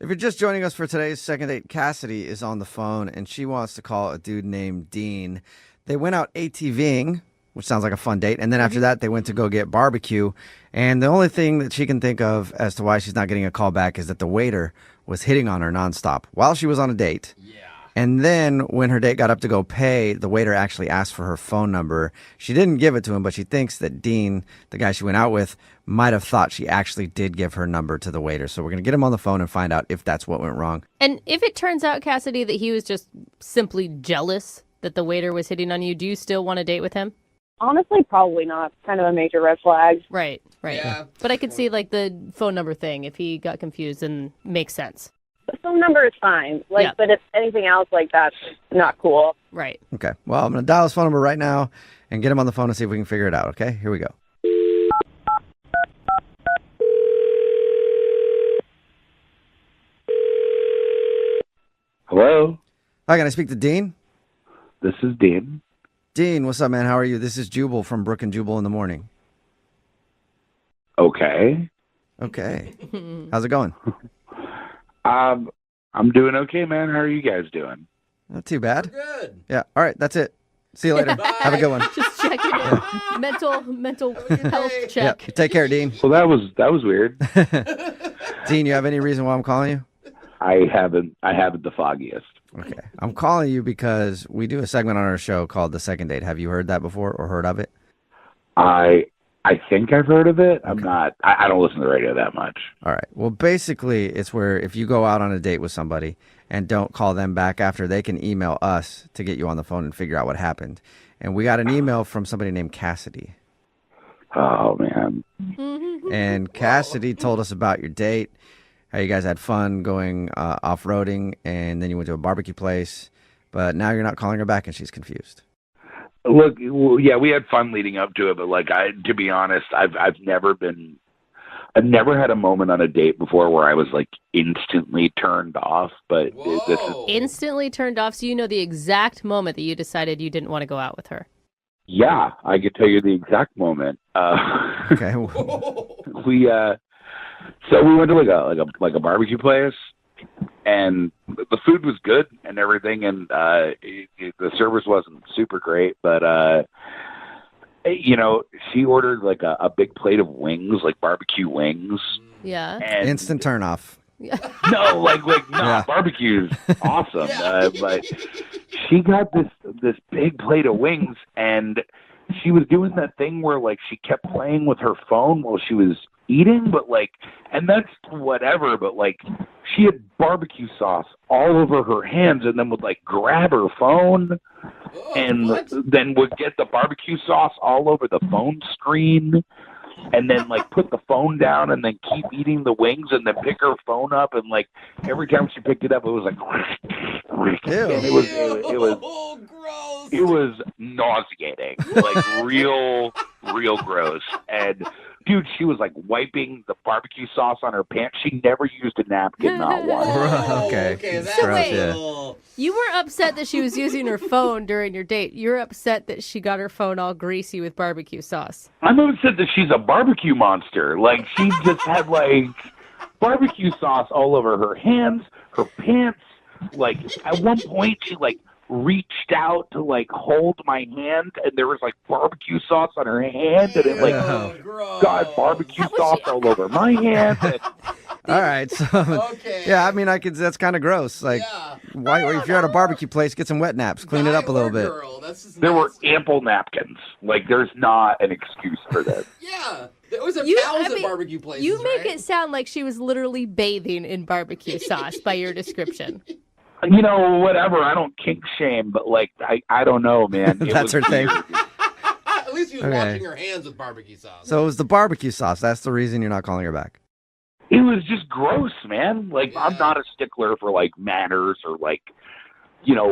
S1: If you're just joining us for today's second date, Cassidy is on the phone, and she wants to call a dude named Dean. They went out ATVing, which sounds like a fun date, and then after that, they went to go get barbecue. And the only thing that she can think of as to why she's not getting a call back is that the waiter was hitting on her nonstop while she was on a date. Yeah. And then when her date got up to go pay, the waiter actually asked for her phone number. She didn't give it to him, but she thinks that Dean, the guy she went out with, might have thought she actually did give her number to the waiter. So we're going to get him on the phone and find out if that's what went wrong.
S13: And if it turns out, Cassidy, that he was just simply jealous that the waiter was hitting on you, do you still want to date with him?
S14: Honestly, probably not. Kind of a major red flag.
S13: Right. Yeah. But I could see like the phone number thing. If he got confused, and makes sense.
S14: The phone number is fine. But if anything else like that's not cool.
S13: Right.
S1: Okay. Well, I'm going to dial his phone number right now and get him on the phone and see if we can figure it out. Okay. Here we go.
S15: Hello.
S1: Hi, can I speak to Dean?
S15: This is Dean.
S1: Dean, what's up, man? How are you? This is Jubal from Brooke and Jubal in the morning.
S15: Okay.
S1: How's it going?
S15: I'm doing okay, man. How are you guys doing?
S1: Not too bad.
S7: We're good.
S1: Yeah. All right. That's it. See you later. Have a good one.
S13: Just checking in. Mental health check.
S1: Yeah. Take care, Dean.
S15: Well, that was weird.
S1: Dean, you have any reason why I'm calling you?
S15: I haven't the foggiest.
S1: Okay. I'm calling you because we do a segment on our show called The Second Date. Have you heard that before or heard of it?
S15: I think I've heard of it. I'm not. I don't listen to the radio that much.
S1: All right. Well, basically, it's where if you go out on a date with somebody and don't call them back after, they can email us to get you on the phone and figure out what happened. And we got an email from somebody named Cassidy.
S15: Oh, man.
S1: And Cassidy told us about your date, how you guys had fun going off-roading, and then you went to a barbecue place. But now you're not calling her back, and she's confused.
S15: Look, yeah, we had fun leading up to it, but to be honest, I've never had a moment on a date before where I was like instantly turned off. But this is
S13: Instantly turned off, so you know the exact moment that you decided you didn't want to go out with her.
S15: Yeah, I could tell you the exact moment.
S1: Okay.
S15: So we went to like a barbecue place, and the food was good and everything, and the service wasn't super great, but she ordered like a big plate of wings, like barbecue wings.
S13: Yeah.
S15: And
S1: Instant turnoff.
S15: no, no, barbecue's awesome. But she got this big plate of wings, and she was doing that thing where like she kept playing with her phone while she was eating, but and that's whatever, but she had barbecue sauce all over her hands, and then would grab her phone and then would get the barbecue sauce all over the phone screen, and then put the phone down and then keep eating the wings, and then pick her phone up, and every time she picked it up, it was and it was nauseating, real gross. And dude, she was wiping the barbecue sauce on her pants. She never used a napkin, not once.
S1: Okay.
S13: So
S1: Gross,
S13: wait,
S1: yeah.
S13: you were upset that she was using her phone during your date. You're upset that she got her phone all greasy with barbecue sauce.
S15: I'm upset that she's a barbecue monster. She just had barbecue sauce all over her hands, her pants. At one point she reached out to hold my hand, and there was barbecue sauce on her hand, and it got barbecue sauce all over my hand. And...
S1: All right, so yeah, I mean, that's kind of gross. Why if you're at a barbecue place, get some wet naps, clean it up a little bit.
S15: There were ample napkins. There's not an excuse for this.
S7: Yeah. There was a towels at barbecue places.
S13: You make it sound like she was literally bathing in barbecue sauce by your description.
S15: Whatever. I don't kink shame, but I don't know, man.
S1: That's her thing.
S7: At least she was washing her hands with barbecue sauce.
S1: So it was the barbecue sauce. That's the reason you're not calling her back.
S15: It was just gross, man. I'm not a stickler for manners or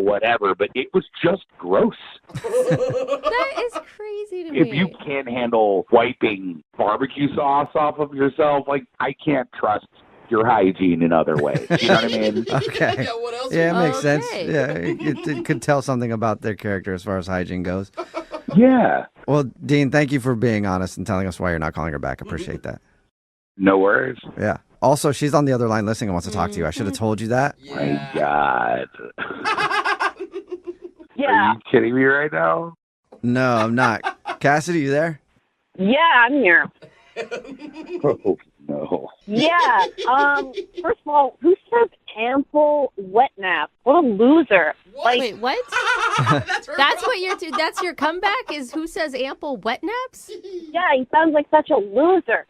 S15: whatever, but it was just gross.
S13: That is crazy to me.
S15: If you can't handle wiping barbecue sauce off of yourself, I can't trust your hygiene in other ways. You know what I mean?
S1: Okay.
S7: Yeah, what else?
S1: Yeah, it makes sense. Yeah, it could tell something about their character as far as hygiene goes.
S15: Yeah.
S1: Well, Dean, thank you for being honest and telling us why you're not calling her back. I appreciate that.
S15: No worries.
S1: Yeah. Also, she's on the other line listening and wants to talk to you. I should have told you that.
S7: Yeah.
S15: My God.
S14: Yeah.
S15: Are you kidding me right now?
S1: No, I'm not. Cassidy, you there?
S14: Yeah, I'm here.
S15: Oh, no.
S14: Yeah. First of all, who says ample wet nap? What a loser.
S13: Wait, what? That's what that's your comeback is who says ample wet naps?
S14: Yeah, he sounds like such a loser.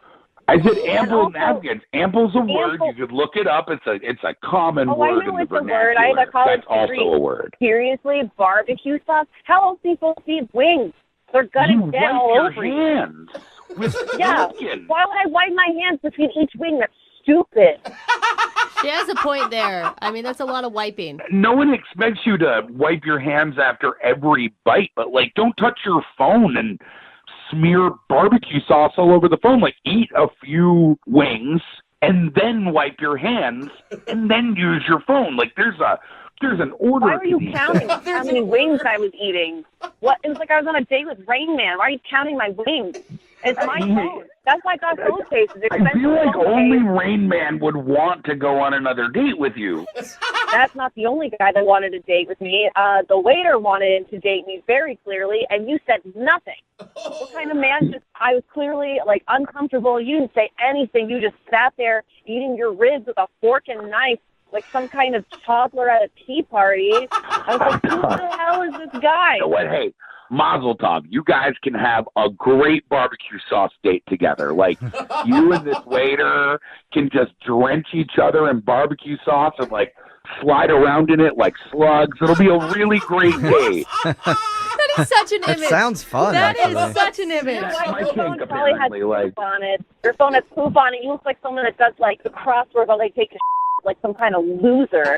S15: I said ample napkins. Ample's a word. You could look it up. It's a common word in the vernacular.
S14: I had a college
S15: That's
S14: degree.
S15: also a word.
S14: Seriously, barbecue sauce? How else are you supposed to eat wings? They're gutting down all over you.
S15: Hands with
S14: Yeah.
S15: napkin.
S14: Why would I wipe my hands between each wing? That's stupid.
S13: She has a point there. I mean, that's a lot of wiping.
S15: No one expects you to wipe your hands after every bite, but don't touch your phone and smear barbecue sauce all over the phone. Eat a few wings and then wipe your hands and then use your phone. There's an order.
S14: Why were you
S15: to
S14: counting how many wings I was eating? What? It was like I was on a date with Rain Man. Why are you counting my wings? It's my phone. That's why I got phone cases.
S15: I feel like only Rain Man would want to go on another date with you.
S14: That's not the only guy that wanted to date with me. The waiter wanted to date me very clearly, and you said nothing. What kind of man I was clearly, uncomfortable. You didn't say anything. You just sat there eating your ribs with a fork and knife like some kind of toddler at a tea party. I was like, who the hell is this guy?
S15: You know what? Hey, Mazel Tov. You guys can have a great barbecue sauce date together. You and this waiter can just drench each other in barbecue sauce and slide around in it like slugs. It'll be a really great date.
S13: That is such an image.
S1: That sounds fun,
S13: That is
S1: actually.
S13: such an image.
S15: My
S14: Your phone
S15: kink,
S14: probably has
S15: apparently,
S14: poop on it. Your phone has poop on it. You look like someone that does the crossword while they take a like some kind of loser.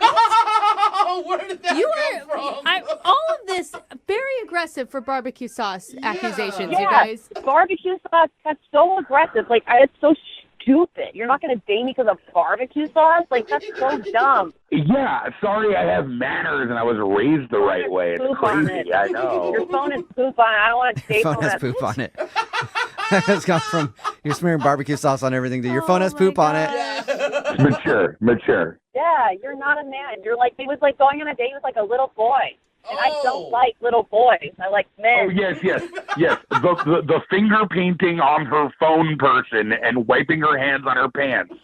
S7: Where did that come from?
S13: All of this very aggressive for barbecue sauce accusations,
S14: Yeah,
S13: you guys.
S14: barbecue sauce, that's so aggressive. It's so stupid. You're not going to date me because of barbecue sauce? That's so dumb.
S15: Yeah, sorry I have manners and I was raised the right way. It's
S14: Poop on
S15: crazy,
S14: it.
S15: I know.
S14: Your phone has poop on it. I don't want to date
S1: Your phone has poop on it. It's gone from you're smearing barbecue sauce on everything to your phone has poop on it.
S15: Mature.
S14: Yeah, Yeah, you're not a man. You're like, he was like going on a date with like a little boy. And I don't like little boys. I like men.
S15: Oh, yes. The finger painting on her phone person and wiping her hands on her pants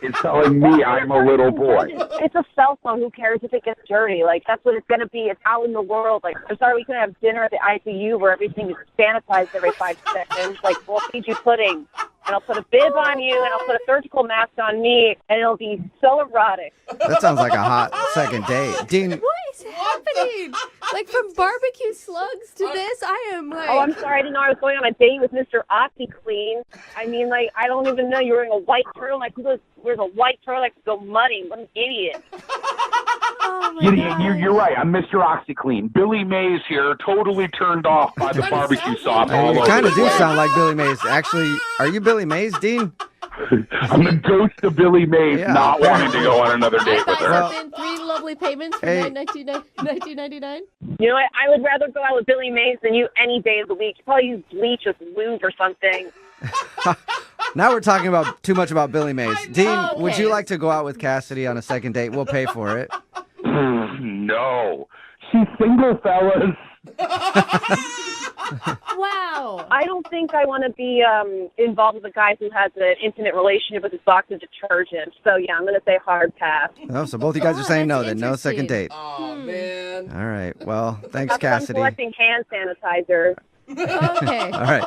S15: is telling me I'm a little boy.
S14: It's a cell phone. Who cares if it gets dirty? Like, that's what it's going to be. It's out in the world. Like, I'm sorry we couldn't have dinner at the ICU where everything is sanitized every 5 seconds. Like, we'll feed you pudding. And I'll put a bib on you, and I'll put a surgical mask on me, and it'll be so erotic.
S1: That sounds like a hot second date. Dean,
S13: What is happening? Like from barbecue slugs to this, I am like.
S14: Oh, I'm sorry. I didn't know I was going on a date with Mr. OxyClean. I mean, like, I don't even know. You're wearing a white turtleneck. Who wears a white turtleneck to go mudding? What an idiot.
S15: You're right. I'm Mr. OxyClean. Billy Mays here, totally turned off by the barbecue sauce.
S1: you kind of do sound like Billy Mays. Actually, are you Billy Mays, Dean?
S15: I'm the ghost of Billy Mays, not wanting to go on another date with her.
S13: It's been 3 lovely payments for $19.99.
S14: You know what? I would rather go out with Billy Mays than you any day of the week. You probably use bleach with lube or something.
S1: Now we're talking about too much about Billy Mays. Dean, would you like to go out with Cassidy on a second date? We'll pay for it.
S15: No. She's single, fellas.
S13: Wow.
S14: I don't think I want to be involved with a guy who has an intimate relationship with his box of detergent. So, yeah, I'm going to say hard pass.
S1: Oh, so both you guys are saying no then. No second date.
S7: Oh, man.
S1: All right. Well, thanks,
S14: I'm
S1: Cassidy.
S14: collecting hand sanitizer.
S13: Okay.
S1: All right.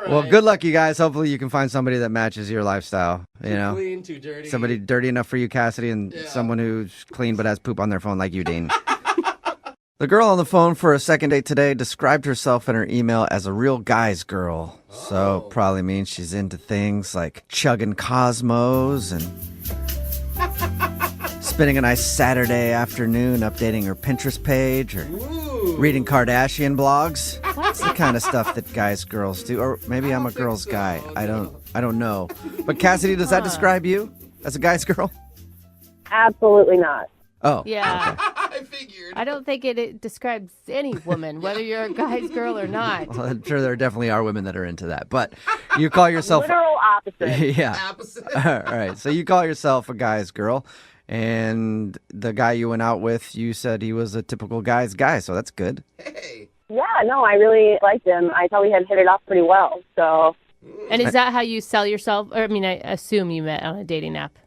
S1: Well, good luck, you guys. Hopefully you can find somebody that matches your lifestyle. You know,
S7: Clean, too dirty.
S1: somebody dirty enough for you, Cassidy, and someone who's clean but has poop on their phone like you, Dean. The girl on the phone for a second date today described herself in her email as a real guy's girl. So probably means she's into things like chugging Cosmos and spending a nice Saturday afternoon updating her Pinterest page or reading Kardashian blogs. That's the kind of stuff that guys girls do. Or maybe I'm a girl's guy. I don't know. But Cassidy, does that describe you as a guy's girl?
S14: Absolutely not.
S1: Oh.
S13: Yeah.
S7: I figured.
S13: I don't think it describes any woman, whether you're a guy's girl or not.
S1: Well, I'm sure there definitely are women that are into that. But you call yourself...
S14: Literal opposite.
S1: Yeah.
S7: Opposite.
S1: All right. So you call yourself a guy's girl. And the guy you went out with, you said he was a typical guy's guy. So that's good.
S7: Hey.
S14: Yeah, no, I really liked him. I thought we had hit it off pretty well. So.
S13: And is that how you sell yourself? Or, I mean, I assume you met on a dating app.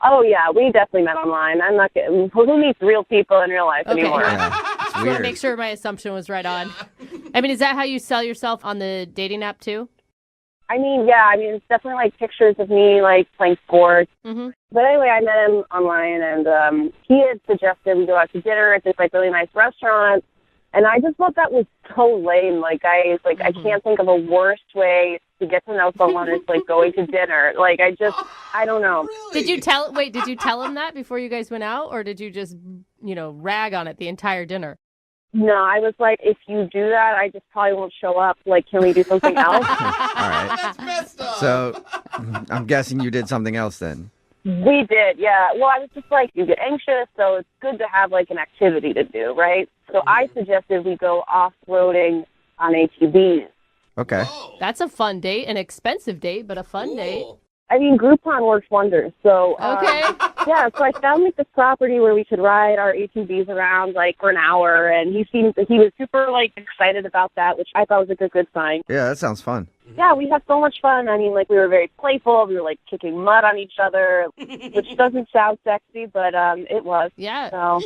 S14: Oh, yeah, we definitely met online. I'm not getting... Who meets real people in real life anymore?
S1: Yeah, it's
S13: I want
S1: weird.
S13: to make sure my assumption was right on. I mean, is that how you sell yourself on the dating app, too?
S14: I mean, yeah, it's definitely like pictures of me like playing sports.
S13: Mm-hmm.
S14: But anyway, I met him online, and he had suggested we go out to dinner at this like really nice restaurant, and I just thought that was so lame. Like I can't think of a worse way to get to know someone is like going to dinner. Like I don't know.
S7: Really?
S13: Did you tell him that before you guys went out, or did you just rag on it the entire dinner?
S14: No, I was like, if you do that, I just probably won't show up. Like, can we do something else?
S1: All right.
S7: That's messed up.
S1: So I'm guessing you did something else then.
S14: We did, yeah. Well, I was just like, you get anxious, so it's good to have like an activity to do, right? So I suggested we go off-roading on ATVs.
S1: Okay.
S13: That's a fun date, an expensive date, but a fun date.
S14: I mean, Groupon works wonders. So,
S13: Okay.
S14: yeah, so I found like this property where we could ride our ATVs around like for an hour, and he was super like excited about that, which I thought was a good sign.
S1: Yeah, that sounds fun.
S14: Yeah, we had so much fun. I mean, like we were very playful. We were like kicking mud on each other, which doesn't sound sexy, but it was.
S13: Yeah.
S14: So.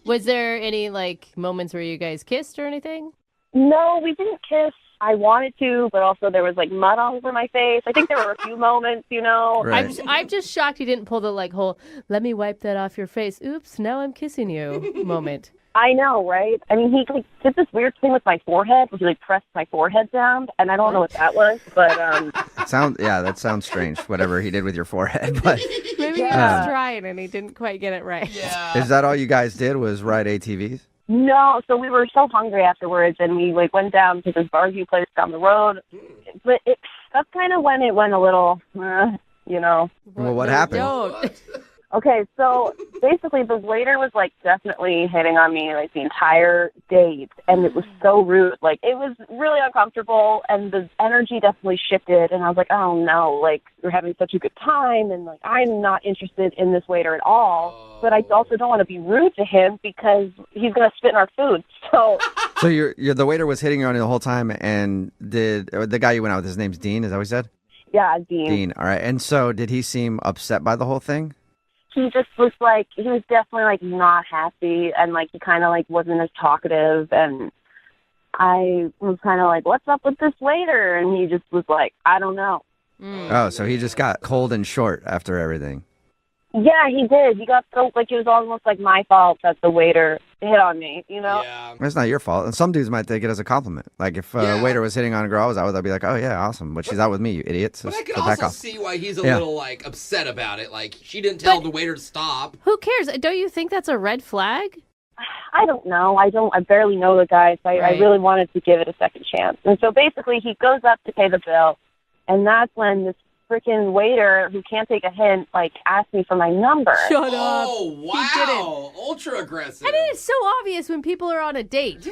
S13: Was there any like moments where you guys kissed or anything?
S14: No, we didn't kiss. I wanted to, but also there was like mud all over my face. I think there were a few moments,
S1: Right.
S13: I'm just shocked he didn't pull the like whole "let me wipe that off your face. Oops, now I'm kissing you" moment.
S14: I know, right? I mean, he like did this weird thing with my forehead, where he like pressed my forehead down, and I don't know what that was, but
S1: That sounds strange. Whatever he did with your forehead, but
S13: Maybe he was trying and he didn't quite get it right.
S7: Yeah.
S1: is that all you guys did was ride ATVs?
S14: no. So we were so hungry afterwards, and we like went down to this barbecue place down the road. But that's kind of when it went a little,
S1: Well, what happened?
S13: Don't.
S14: Okay, so basically the waiter was like definitely hitting on me like the entire date, and it was so rude. Like it was really uncomfortable, and the energy definitely shifted, and I was like, oh no, like we're having such a good time, and like I'm not interested in this waiter at all. But I also don't want to be rude to him because he's gonna spit in our food. So
S1: So you're the waiter was hitting you on you the whole time, and the guy you went out with, his name's Dean, is that what he said?
S14: yeah, Dean.
S1: Dean, all right. And so did he seem upset by the whole thing?
S14: He just was like, he was definitely like not happy, and like he kind of like wasn't as talkative, and I was kind of like, what's up with this waiter? And he just was like, I don't know.
S1: Oh, so he just got cold and short after everything.
S14: Yeah, he did. He got so, like, it was almost like my fault that the waiter hit on me, you know?
S1: It's not your fault. And some dudes might take it as a compliment. Like if a waiter was hitting on a girl I was out with, I'd be like, oh yeah, awesome. But she's out with me, you idiot. So
S7: But I could
S1: back
S7: also
S1: off.
S7: see why he's a little, like, upset about it. Like, she didn't tell the waiter to stop.
S13: Who cares? Don't you think that's a red flag?
S14: I don't know. I barely know the guy, so I really wanted to give it a second chance. And so basically he goes up to pay the bill, and that's when this freaking waiter who can't take a hint, like, asked me for my number.
S13: Shut up.
S7: Oh, wow.
S13: He didn't.
S7: Ultra aggressive.
S13: I mean, it's so obvious when people are on a date.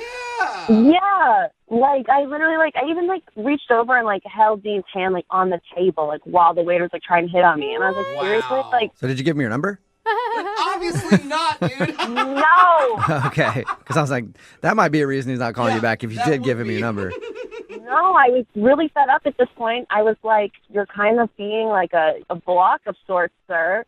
S14: Yeah. Like, I literally, like, I even, like, reached over and, like, held Dean's hand, like, on the table, like, while the waiter was, like, trying to hit on me. And I was like, seriously? Like,
S1: So did you give him your number?
S7: Obviously not, dude.
S14: no.
S1: Okay. Because I was like, that might be a reason he's not calling you back if you did give him your number.
S14: No, I was really fed up at this point. I was like, you're kind of being like a block of sorts, sir.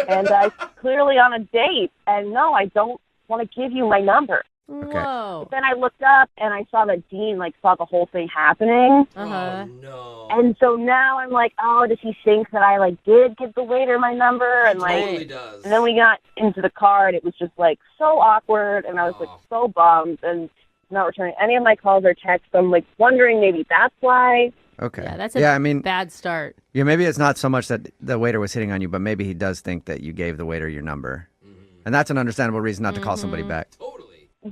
S14: And I clearly on a date. And no, I don't want to give you my number.
S13: Whoa.
S14: But then I looked up and I saw that Dean like saw the whole thing happening.
S13: Uh-huh.
S7: No.
S14: And so now I'm like, oh, does he think that I like did give the waiter my number? And like,
S7: Totally does.
S14: and then we got into the car and it was just like so awkward. And I was like so bummed and not returning any of my calls or texts. I'm like wondering maybe that's why.
S1: Okay.
S13: Yeah, that's a
S1: I mean,
S13: bad start.
S1: yeah, maybe it's not so much that the waiter was hitting on you, but maybe he does think that you gave the waiter your number. And that's an understandable reason not to call somebody back.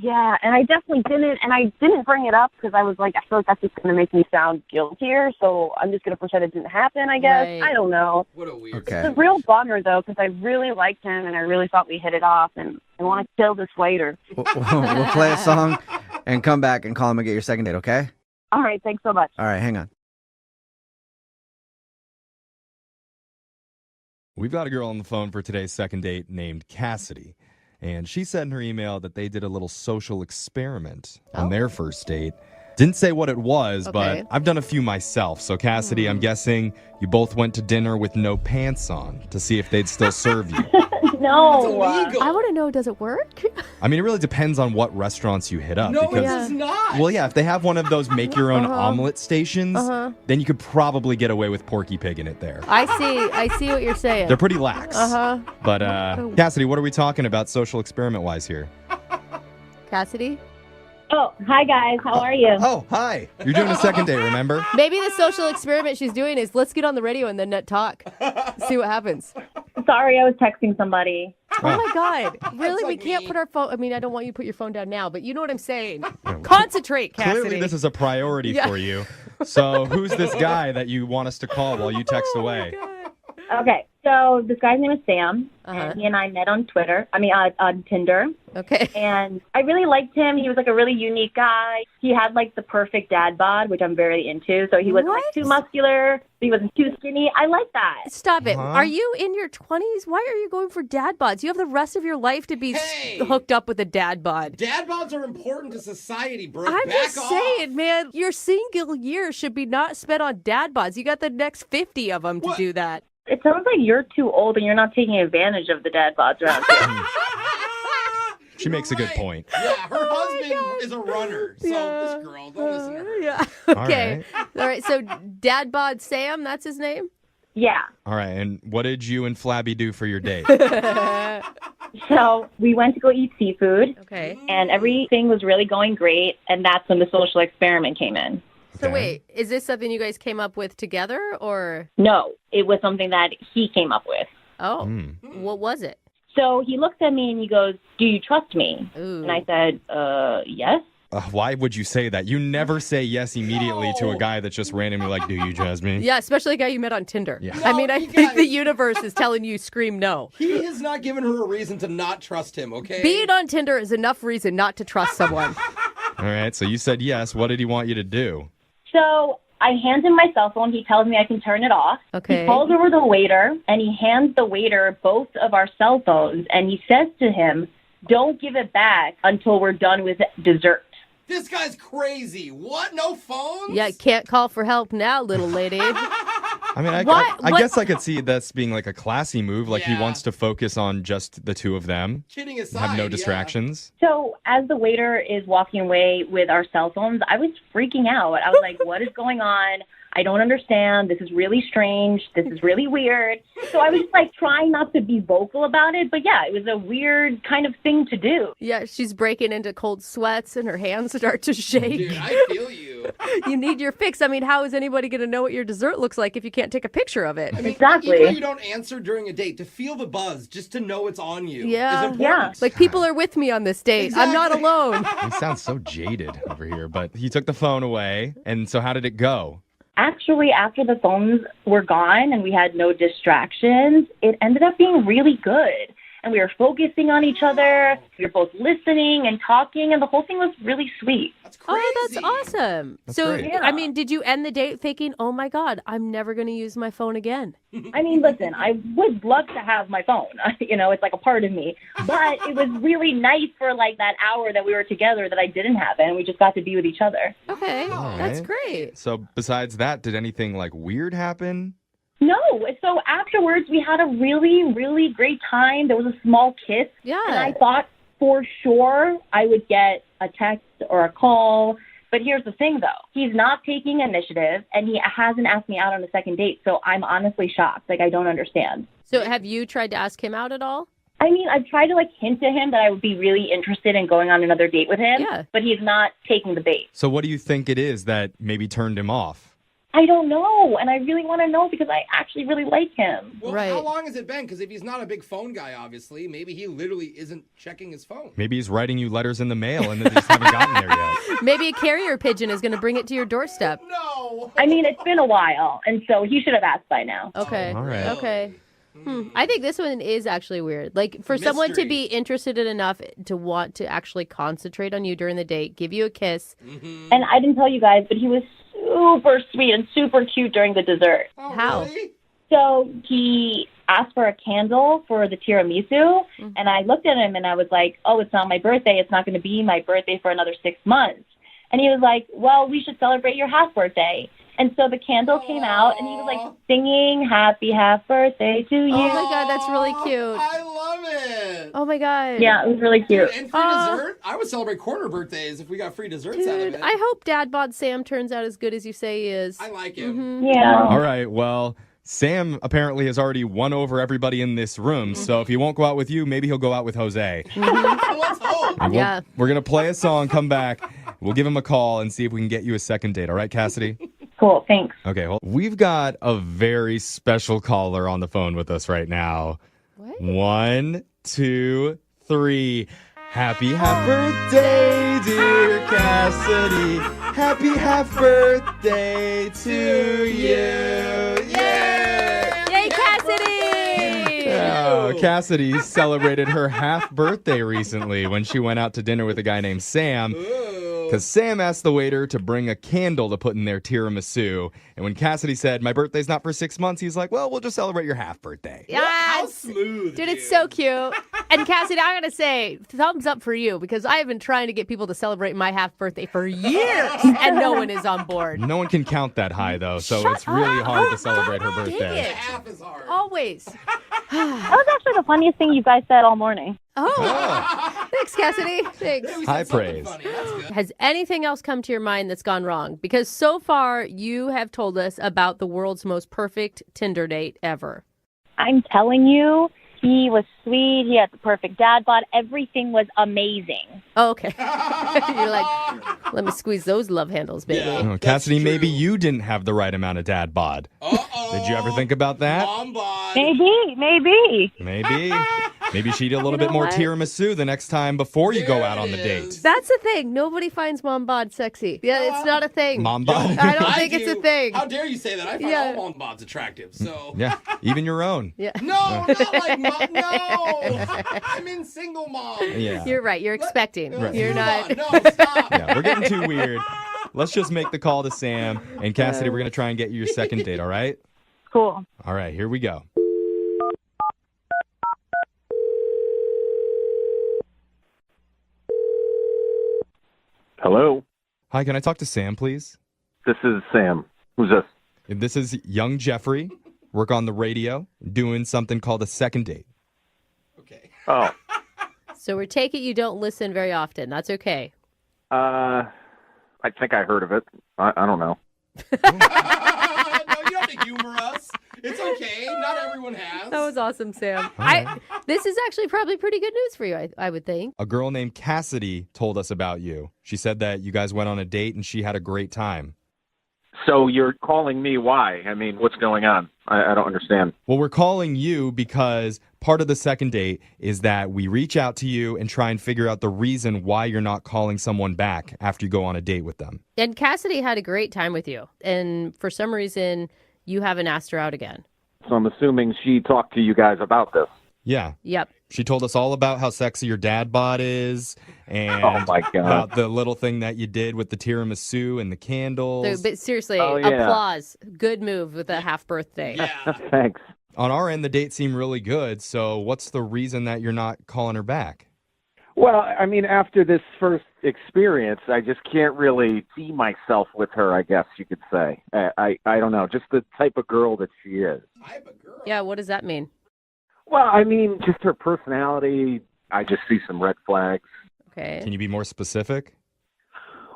S14: Yeah, and I definitely didn't, and I didn't bring it up because I was like, I feel like that's just going to make me sound guiltier, so I'm just going to pretend it didn't happen, I guess.
S13: Right.
S14: I don't know.
S7: What a weird.
S1: Okay.
S14: It's a real bummer, though, because I really liked him, and I really thought we hit it off, and I want to kill this waiter.
S1: We'll play a song and come back and call him and get your second date, okay?
S14: All right, thanks so much.
S1: All right, hang on.
S16: We've got a girl on the phone for today's second date named Cassidy. And she said in her email that they did a little social experiment on their first date. Didn't say what it was, but I've done a few myself. So, Cassidy, I'm guessing you both went to dinner with no pants on to see if they'd still serve you.
S14: No.
S13: I want to know, does it work?
S16: I mean, it really depends on what restaurants you hit up.
S7: No,
S16: because,
S7: it does not.
S16: Well, yeah, if they have one of those make-your-own omelet stations, then you could probably get away with Porky Pig in it there.
S13: I see what you're saying.
S16: They're pretty lax.
S13: Uh-huh.
S16: But, Cassidy, what are we talking about social experiment-wise here?
S13: Cassidy?
S17: Oh, hi guys. How are you?
S1: Oh, hi.
S16: You're doing a second date, remember?
S13: Maybe the social experiment she's doing is let's get on the radio and then not talk. See what happens.
S17: Sorry, I was texting somebody.
S13: Oh my God. Really? We can't put our phone. I mean, I don't want you to put your phone down now, but you know what I'm saying. Concentrate, Cassidy.
S16: Clearly, this is a priority
S13: Yeah.
S16: for you. So, who's this guy that you want us to call while you text away?
S17: Okay, so this guy's name is Sam, and he and I met on Twitter. On Tinder.
S13: Okay.
S17: And I really liked him. He was like a really unique guy. He had like the perfect dad bod, which I'm very into. So he wasn't like too muscular, but he wasn't too skinny. I like that.
S13: Stop it. Are you in your 20s? Why are you going for dad bods? You have the rest of your life to be hooked up with a dad bod.
S7: Dad bods are important to society, bro.
S13: I'm
S7: Back
S13: just saying, man, your single year should be not spent on dad bods. You got the next 50 of them to do that.
S17: It sounds like you're too old and you're not taking advantage of the dad bods around here.
S16: She makes a good point.
S7: Yeah, her husband is a runner. So this girl, don't listen to her.
S13: Yeah. Okay. All right. So dad bod Sam, that's his name?
S17: Yeah.
S16: All right, and what did you and Flabby do for your date?
S17: So we went to go eat seafood.
S13: Okay.
S17: And everything was really going great. And that's when the social experiment came in.
S13: So wait, is this something you guys came up with together or?
S17: No, it was something that he came up with.
S13: Oh, what was it?
S17: So he looks at me and he goes, "Do you trust me?"
S13: Ooh.
S17: And I said, yes.
S16: Why would you say that? You never say yes immediately to a guy that's just randomly like, do you, Jasmine?
S4: Yeah, especially a guy you met on Tinder.
S16: Yeah.
S4: I mean, I think the universe is telling you scream no.
S7: He has not given her a reason to not trust him, okay?
S4: Being on Tinder is enough reason not to trust someone.
S16: All right, so you said yes. What did he want you to do?
S17: So I hand him my cell phone. He tells me I can turn it off.
S4: Okay.
S17: He calls over the waiter, and he hands the waiter both of our cell phones, and he says to him, don't give it back until we're done with dessert.
S7: This guy's crazy. What? No phones?
S4: Yeah, can't call for help now, little lady.
S16: I mean, I guess I could see that's being like a classy move. Like he wants to focus on just the two of them.
S7: Kidding aside,
S16: have no distractions.
S17: So as the waiter is walking away with our cell phones, I was freaking out. I was like, what is going on? I don't understand. This is really strange. This is really weird. So I was just like trying not to be vocal about it. But yeah, it was a weird kind of thing to do.
S4: Yeah, she's breaking into cold sweats and her hands start to shake.
S7: Dude, I feel you.
S4: You need your fix. I mean, how is anybody going to know what your dessert looks like if you can't take a picture of it?
S7: I mean,
S17: exactly.
S7: Even if you don't answer during a date, to feel the buzz, just to know it's on you
S4: Yeah.
S7: is important.
S4: Like people are with me on this date. I'm not alone.
S16: He sounds so jaded over here, but he took the phone away. And so how did it go?
S17: Actually, after the phones were gone and we had no distractions, it ended up being really good. And we were focusing on each other. We were both listening and talking, and the whole thing was really sweet.
S4: Oh, that's awesome.
S16: That's
S4: so,
S16: great.
S4: I mean, did you end the date thinking, oh my God, I'm never going to use my phone again?
S17: I mean, listen, I would love to have my phone. You know, it's like a part of me. But it was really nice for like that hour that we were together that I didn't have it, and we just got to be with each other.
S4: Okay,
S16: All
S4: that's
S16: right.
S4: great.
S16: So besides that, did anything like weird happen?
S17: No. So afterwards, we had a really, really great time. There was a small kiss.
S4: Yeah.
S17: And I thought for sure I would get a text or a call. But here's the thing, though. He's not taking initiative, and he hasn't asked me out on a second date. So I'm honestly shocked. Like, I don't understand.
S4: So have you tried to ask him out at all?
S17: I mean, I've tried to, like, hint to him that I would be really interested in going on another date with him.
S4: Yeah.
S17: But he's not taking the bait.
S16: So what do you think it is that maybe turned him off?
S17: I don't know, and I really want to know because I actually really like him.
S7: Well, how long has it been? Because if he's not a big phone guy, obviously, maybe he literally isn't checking his phone.
S16: Maybe he's writing you letters in the mail and they just haven't gotten there yet.
S4: Maybe a carrier pigeon is going to bring it to your doorstep.
S7: No.
S17: I mean, it's been a while, and so he should have asked by now.
S4: Okay.
S16: All right.
S4: Okay. I think this one is actually weird. Like, for someone to be interested in enough to want to actually concentrate on you during the date, give you a kiss.
S7: Mm-hmm.
S17: And I didn't tell you guys, but he was super sweet and super cute during the dessert.
S7: Oh,
S4: How?
S7: Really?
S17: So he asked for a candle for the tiramisu, and I looked at him and I was like, oh, it's not my birthday. It's not going to be my birthday for another 6 months. And he was like, well, we should celebrate your half birthday. And so the candle came out, and he was like singing "Happy Half Birthday to You."
S4: Oh my God, that's really cute.
S7: I love it.
S4: Oh my God.
S17: Yeah, it was really cute.
S7: And free dessert? I would celebrate corner birthdays if we got free desserts out of
S4: Dude,
S7: it.
S4: I hope Dad Bod Sam turns out as good as you say he is.
S7: I like him.
S17: Yeah.
S16: All right, well, Sam apparently has already won over everybody in this room. So if he won't go out with you, maybe he'll go out with Jose.
S7: Let's hope.
S16: And
S4: Yeah.
S16: We're going to play a song, come back. We'll give him a call and see if we can get you a second date. All right, Cassidy?
S17: Cool, thanks.
S16: Okay, well, we've got a very special caller on the phone with us right now.
S4: What?
S16: 1, 2, 3. Happy half birthday, dear Cassidy. Happy half birthday to you. Yay!
S4: Yay, Cassidy!
S16: Oh, Cassidy celebrated her half birthday recently when she went out to dinner with a guy named Sam. Because Sam asked the waiter to bring a candle to put in their tiramisu. And when Cassidy said, my birthday's not for 6 months, he's like, well, we'll just celebrate your half birthday.
S4: Yeah,
S7: How smooth.
S4: dude, it's so cute. And Cassidy, I gotta say, thumbs up for you because I have been trying to get people to celebrate my half birthday for years, and no one is on board.
S16: No one can count that high, though, so it's really hard to celebrate her birthday.
S7: Half is hard.
S4: Always.
S14: That was actually the funniest thing you guys said all morning.
S4: Oh, thanks, Cassidy. Thanks.
S16: High praise.
S7: Funny. That's good.
S4: Has anything else come to your mind that's gone wrong? Because so far, you have told us about the world's most perfect Tinder date ever.
S14: I'm telling you, he was sweet. He had the perfect dad bod. Everything was amazing.
S4: Oh, okay. You're like, let me squeeze those love handles, baby.
S7: Yeah.
S16: Oh, Cassidy,
S7: That's
S16: maybe
S7: true.
S16: you didn't have the right amount of dad bod.
S7: Uh-oh.
S16: Did you ever think about that?
S7: Mom bod.
S14: Maybe.
S16: Maybe. Maybe she'd eat a little
S4: You
S16: bit
S4: know
S16: more
S4: what?
S16: tiramisu the next time before you go out on the date.
S4: That's the thing. Nobody finds mom bod sexy. Yeah, it's not a thing.
S16: Mom bod?
S4: I don't think it's a thing.
S7: How dare you say that? I find all mom bods attractive. So
S16: Yeah, even your own.
S4: Yeah.
S7: No, not like mom. No, I'm in single mom.
S16: Yeah.
S4: You're right. You're expecting.
S16: Right.
S4: You're not.
S7: No, stop.
S16: Yeah, we're getting too weird. Let's just make the call to Sam. And Cassidy, we're going to try and get you your second date, all right?
S17: Cool.
S16: All right, here we go.
S18: Hello.
S16: Hi, can I talk to Sam, please?
S18: This is Sam. Who's this?
S16: This is young Jeffrey. Work on the radio, doing something called a second date.
S18: Oh.
S13: So we take it you don't listen very often. That's okay.
S18: I think I heard of it. I don't know.
S7: No, you don't have to humor us. It's okay. Not everyone has.
S13: That was awesome, Sam. This is actually probably pretty good news for you, I would think.
S16: A girl named Cassidy told us about you. She said that you guys went on a date and she had a great time.
S18: So you're calling me why? I mean, what's going on? I don't understand.
S16: Well, we're calling you because part of the second date is that we reach out to you and try and figure out the reason why you're not calling someone back after you go on a date with them.
S13: And Cassidy had a great time with you. And for some reason, you haven't asked her out again.
S18: So I'm assuming she talked to you guys about this.
S16: Yeah.
S13: Yep.
S16: She told us all about how sexy your dad bod is and
S18: Oh, my God.
S16: about the little thing that you did with the tiramisu and the candles.
S13: So, but seriously,
S18: Oh, yeah.
S13: applause. Good move with a half birthday.
S18: Thanks.
S16: On our end, the date seemed really good. So what's the reason that you're not calling her back?
S18: Well, I mean, after this first experience, I just can't really see myself with her, I guess you could say. I don't know, just the type of girl that she is.
S13: Yeah, what does that mean?
S18: Well, I mean, just her personality, I just see some red flags.
S13: Okay.
S16: Can you be more specific?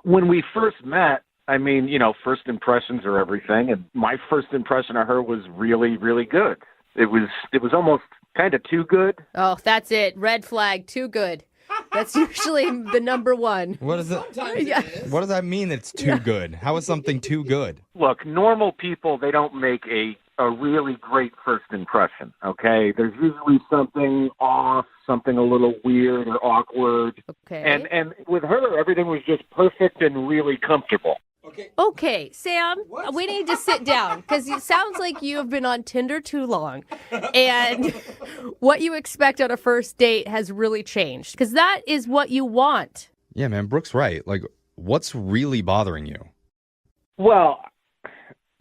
S18: When we first met, I mean, first impressions are everything, and my first impression of her was really, really good. It was almost kind of too good.
S13: Oh, that's it. Red flag. Too good. That's usually the number one.
S16: What is it?
S13: Yeah.
S16: What does that mean it's too good? How is something too good?
S18: Look, normal people, they don't make a really great first impression, okay? There's usually something off, something a little weird or awkward.
S13: Okay.
S18: And with her, everything was just perfect and really comfortable.
S13: Okay, Sam, we need to sit down because it sounds like you have been on Tinder too long. And what you expect on a first date has really changed because that is what you want.
S16: Yeah, man, Brooke's right. Like, what's really bothering you?
S18: Well,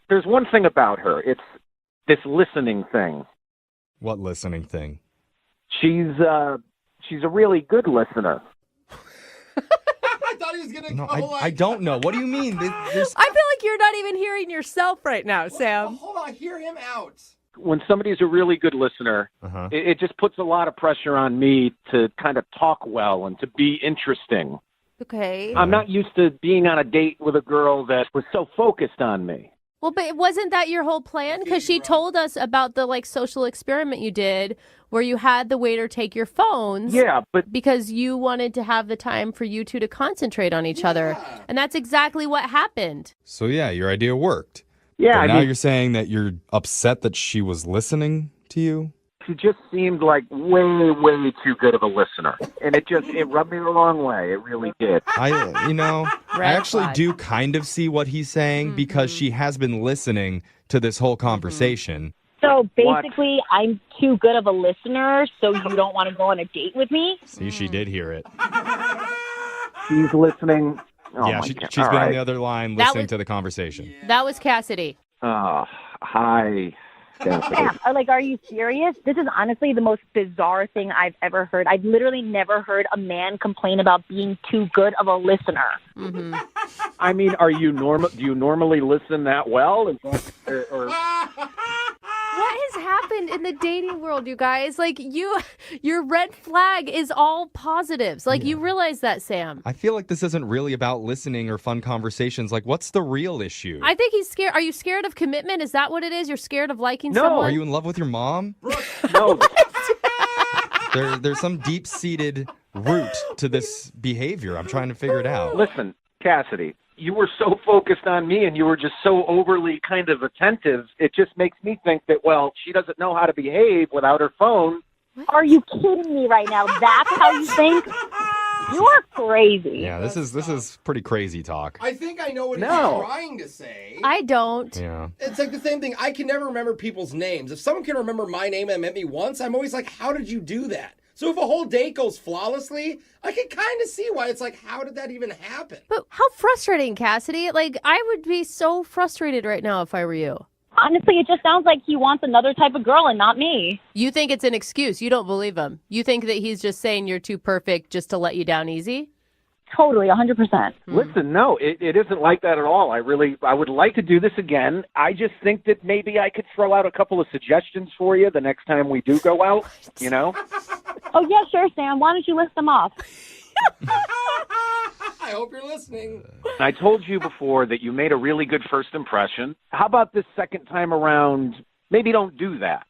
S18: there's one thing about her. It's this listening thing.
S16: What listening thing?
S18: She's a really good listener.
S7: I thought he was going to
S16: No,
S7: go
S16: I don't know. What do you mean? There's...
S13: I feel like you're not even hearing yourself right now, Sam.
S7: Hold on, hear him out.
S18: When somebody's a really good listener, it just puts a lot of pressure on me to kind of talk well and to be interesting.
S13: Okay.
S18: I'm not used to being on a date with a girl that was so focused on me.
S13: Well, but wasn't that your whole plan? Because she told us about the social experiment you did where you had the waiter take your phones.
S18: Yeah, but
S13: because you wanted to have the time for you two to concentrate on each other. And that's exactly what happened.
S16: So, yeah, your idea worked.
S18: Yeah,
S16: but
S18: I
S16: now
S18: mean-
S16: you're saying that you're upset that she was listening to you?
S18: She just seemed like way, way too good of a listener. And it rubbed me the wrong way. It really did.
S16: I
S13: Red
S16: actually
S13: flag.
S16: do kind of see what he's saying because she has been listening to this whole conversation.
S17: So basically, I'm too good of a listener, so you don't want to go on a date with me?
S16: See, she did hear it.
S18: She's listening. Oh,
S16: yeah,
S18: my
S16: she's
S18: God.
S16: been
S18: All
S16: on
S18: right.
S16: the other line
S13: That
S16: listening
S13: was-
S16: to the conversation.
S13: That was Cassidy.
S18: Hi.
S17: Sam, are you serious? This is honestly the most bizarre thing I've ever heard. I've literally never heard a man complain about being too good of a listener.
S13: Mm-hmm.
S18: I mean, do you normally listen that well? Or
S13: What has happened in the dating world, you guys? Your red flag is all positives. You realize that, Sam.
S16: I feel like this isn't really about listening or fun conversations. What's the real issue?
S13: I think he's scared. Are you scared of commitment? Is that what it is? You're scared of liking
S16: No.
S13: someone?
S16: Are you in love with your mom?
S18: No.
S16: There's some deep-seated root to this behavior. I'm trying to figure it out.
S18: Listen, Cassidy, you were so focused on me and you were just so overly kind of attentive. It just makes me think that, well, she doesn't know how to behave without her phone.
S14: Are you kidding me right now? That's how you think? You are crazy.
S16: Yeah, this is pretty crazy talk.
S7: I think I know what he's
S13: No.
S7: trying to say.
S13: I don't.
S16: Yeah.
S7: It's like the same thing. I can never remember people's names. If someone can remember my name and met me once, I'm always like, how did you do that? So if a whole date goes flawlessly, I can kind of see why it's like, how did that even happen?
S13: But how frustrating, Cassidy. Like, I would be so frustrated right now if I were you.
S14: Honestly, it just sounds like he wants another type of girl and not me.
S13: You think it's an excuse. You don't believe him. You think that he's just saying you're too perfect just to let you down easy?
S14: Totally, 100%.
S18: Listen, no, it isn't like that at all. I would like to do this again. I just think that maybe I could throw out a couple of suggestions for you the next time we do go out, you know?
S14: Oh, yeah, sure, Sam. Why don't you list them off?
S7: I hope you're listening.
S18: I told you before that you made a really good first impression. How about this second time around, maybe don't do that?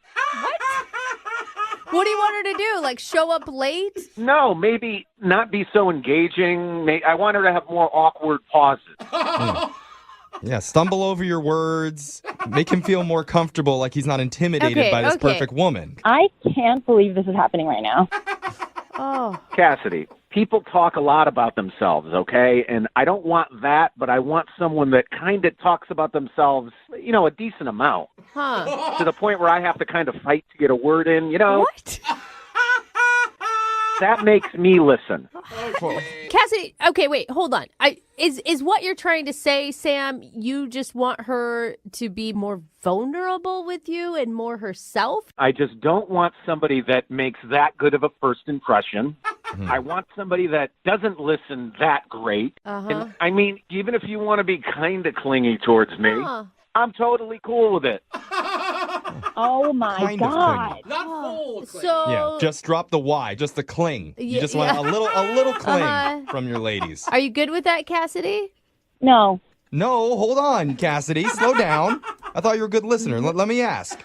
S13: What do you want her to do? Like, show up late?
S18: No, maybe not be so engaging. I want her to have more awkward pauses.
S16: Yeah, stumble over your words. Make him feel more comfortable, like he's not intimidated by this perfect woman.
S14: I can't believe this is happening right now.
S13: Oh.
S18: Cassidy, people talk a lot about themselves, okay? And I don't want that, but I want someone that kind of talks about themselves, you know, a decent amount.
S13: Huh.
S18: To the point where I have to kind of fight to get a word in, you know?
S13: What?
S18: That makes me listen.
S13: Cassidy, okay, wait, hold on. Is what you're trying to say, Sam, you just want her to be more vulnerable with you and more herself?
S18: I just don't want somebody that makes that good of a first impression. I want somebody that doesn't listen that great. And, I mean, even if you want to be kind of clingy towards me, I'm totally cool with it.
S14: Oh, my
S16: Kind of
S14: God.
S7: Not full.
S13: So,
S16: Yeah, just drop the Y, just the cling. You
S13: Yeah,
S16: just want a little cling from your ladies.
S13: are you good with that, Cassidy?
S14: No.
S16: No, hold on, Cassidy. Slow down. I thought you were a good listener. Let me ask.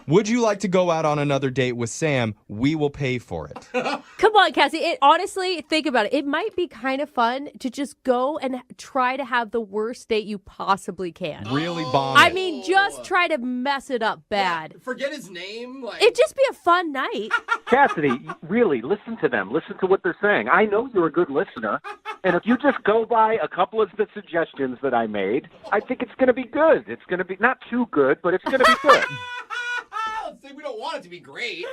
S16: Would you like to go out on another date with Sam? We will pay for it.
S13: Come on, Cassie. Honestly, think about it. It might be kind of fun to just go and try to have the worst date you possibly can.
S16: Really bomb
S13: I
S16: it.
S13: mean, just try to mess it up bad.
S7: Forget his name. Like,
S13: It'd just be a fun night.
S18: Cassidy, really, listen to them. Listen to what they're saying. I know you're a good listener. And if you just go by a couple of the suggestions that I made, I think it's going to be good. It's going to be not too good, but it's going to be good.
S7: we don't want it to be great.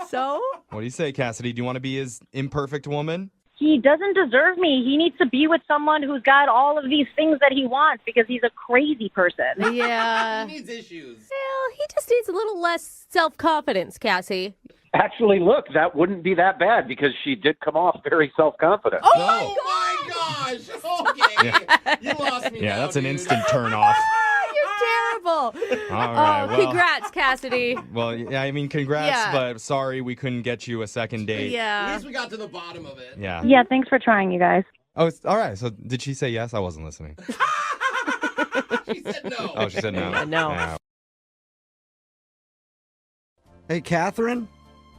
S13: So?
S16: What do you say, Cassidy? Do you want to be his imperfect woman?
S14: He doesn't deserve me. He needs to be with someone who's got all of these things that he wants because he's a crazy person.
S13: Yeah.
S7: He needs issues.
S13: Well, he just needs a little less self-confidence, Cassie.
S18: Actually, look, that wouldn't be that bad because she did come off very self-confident.
S7: Oh my gosh! Okay, you lost me.
S16: Yeah,
S7: now,
S16: that's an
S7: dude.
S16: instant turn off.
S13: You're terrible.
S16: All right, well.
S13: Congrats, Cassidy.
S16: Well, yeah, I mean, congrats,
S13: Yeah.
S16: but sorry we couldn't get you a second date.
S7: At
S13: Yeah.
S7: least we got to the bottom of it.
S16: Yeah.
S14: Yeah, thanks for trying, you guys.
S16: Oh, all right. So did she say yes? I wasn't listening.
S7: She said no.
S16: Oh, she said no.
S13: Yeah, no.
S16: Yeah.
S1: Hey, Catherine,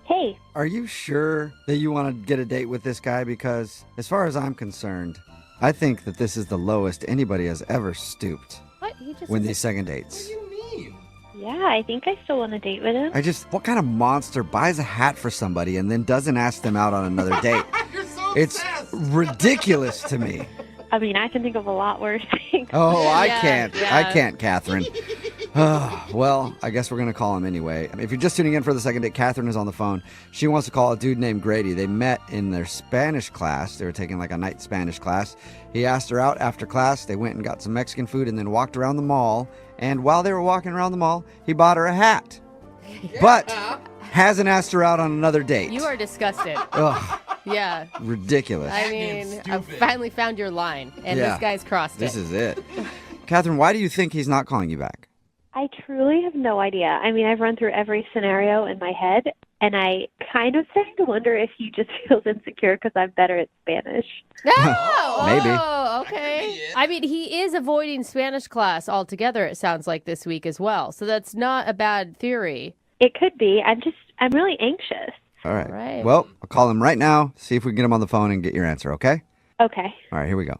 S14: Hey,
S1: are you sure that you want to get a date with this guy? Because as far as I'm concerned, I think that this is the lowest anybody has ever stooped
S13: What? He just
S1: when these second dates.
S19: Yeah, I think I still want to date with him.
S1: What kind of monster buys a hat for somebody and then doesn't ask them out on another date? It's ridiculous to me.
S19: I mean, I can think of a lot worse things.
S1: Oh, I
S13: Yeah,
S1: can't.
S13: yeah.
S1: I can't, Catherine. Well, I guess we're going to call him anyway. If you're just tuning in for the second date, Catherine is on the phone. She wants to call a dude named Grady. They met in their Spanish class. They were taking like a night Spanish class. He asked her out after class. They went and got some Mexican food and then walked around the mall. And while they were walking around the mall, he bought her a hat. But hasn't asked her out on another date.
S13: You are disgusted.
S1: Ugh,
S13: Yeah.
S1: ridiculous.
S13: I mean, I've finally found your line, and
S1: Yeah.
S13: this guy's crossed
S1: This
S13: it.
S1: is it. Catherine, why do you think he's not calling you back?
S19: I truly have no idea. I mean, I've run through every scenario in my head, and I kind of starting to wonder if he just feels insecure because I'm better at Spanish.
S13: Oh,
S1: Maybe.
S13: Oh, okay. I mean, he is avoiding Spanish class altogether, it sounds like, this week as well. So that's not a bad theory.
S19: It could be. I'm really anxious.
S1: All right.
S13: Right.
S1: Well, I'll call him right now, see if we can get him on the phone and get your answer, okay?
S19: Okay.
S1: All right, here we go.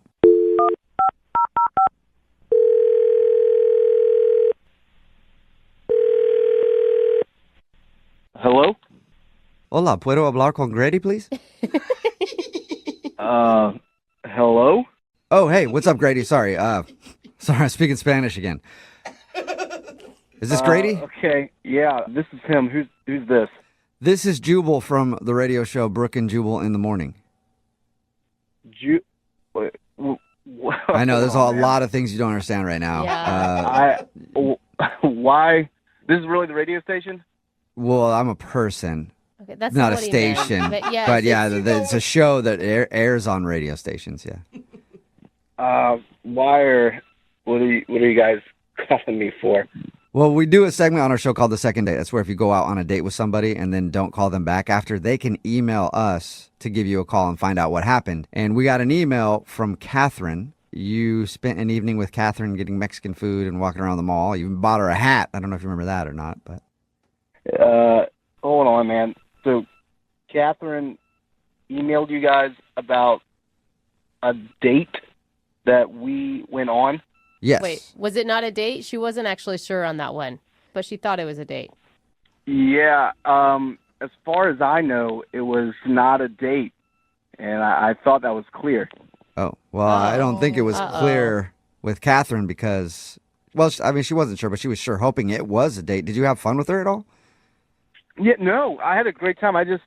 S18: Hello?
S1: Hola, ¿puedo hablar con Grady, please?
S20: Hello?
S1: Oh, hey, what's up, Grady? Sorry, sorry, I'm speaking Spanish again. Is this Grady?
S20: Okay, yeah, this is him. Who's this?
S1: This is Jubal from the radio show Brooke and Jubal in the Morning. I know, there's a lot of things you don't understand right now.
S20: Yeah. Why? This is really the radio station?
S1: Well, I'm a person.
S13: Okay, that's
S1: not a
S13: what he meant.
S1: station.
S13: But yes,
S1: it's a show that airs on radio stations, yeah.
S20: What are you guys calling me for?
S1: Well, we do a segment on our show called The Second Date. That's where if you go out on a date with somebody and then don't call them back after, they can email us to give you a call and find out what happened. And we got an email from Catherine. You spent an evening with Catherine getting Mexican food and walking around the mall. You even bought her a hat. I don't know if you remember that or not, but...
S20: Hold on, man. So, Catherine emailed you guys about a date that we went on?
S1: Yes.
S13: Wait, was it not a date? She wasn't actually sure on that one, but she thought it was a date.
S20: Yeah, as far as I know, it was not a date, and I thought that was clear.
S1: Oh, well, I don't think it was clear with Catherine because, well, I mean, she wasn't sure, but she was sure, hoping it was a date. Did you have fun with her at all?
S20: Yeah, no, I had a great time. I just,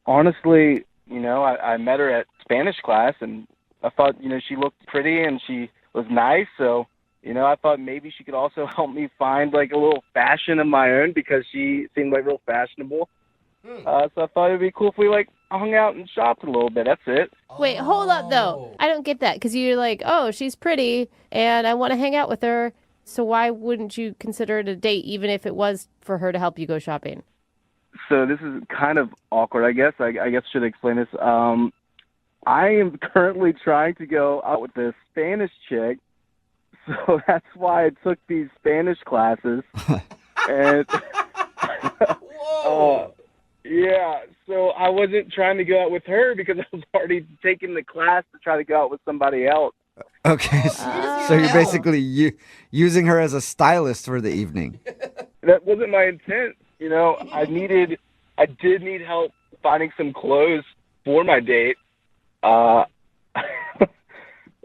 S20: honestly, I met her at Spanish class, and I thought, she looked pretty and she was nice, so... I thought maybe she could also help me find, like, a little fashion of my own because she seemed, like, real fashionable. So I thought it would be cool if we, like, hung out and shopped a little bit. That's it.
S13: Wait, hold up, though. I don't get that because you're like, oh, she's pretty and I want to hang out with her. So why wouldn't you consider it a date even if it was for her to help you go shopping?
S20: So this is kind of awkward, I guess. I guess I should explain this. I am currently trying to go out with this Spanish chick. So that's why I took these Spanish classes. And yeah, so I wasn't trying to go out with her because I was already taking the class to try to go out with somebody else.
S1: Okay, so you're basically using her as a stylist for the evening.
S20: That wasn't my intent. I did need help finding some clothes for my date.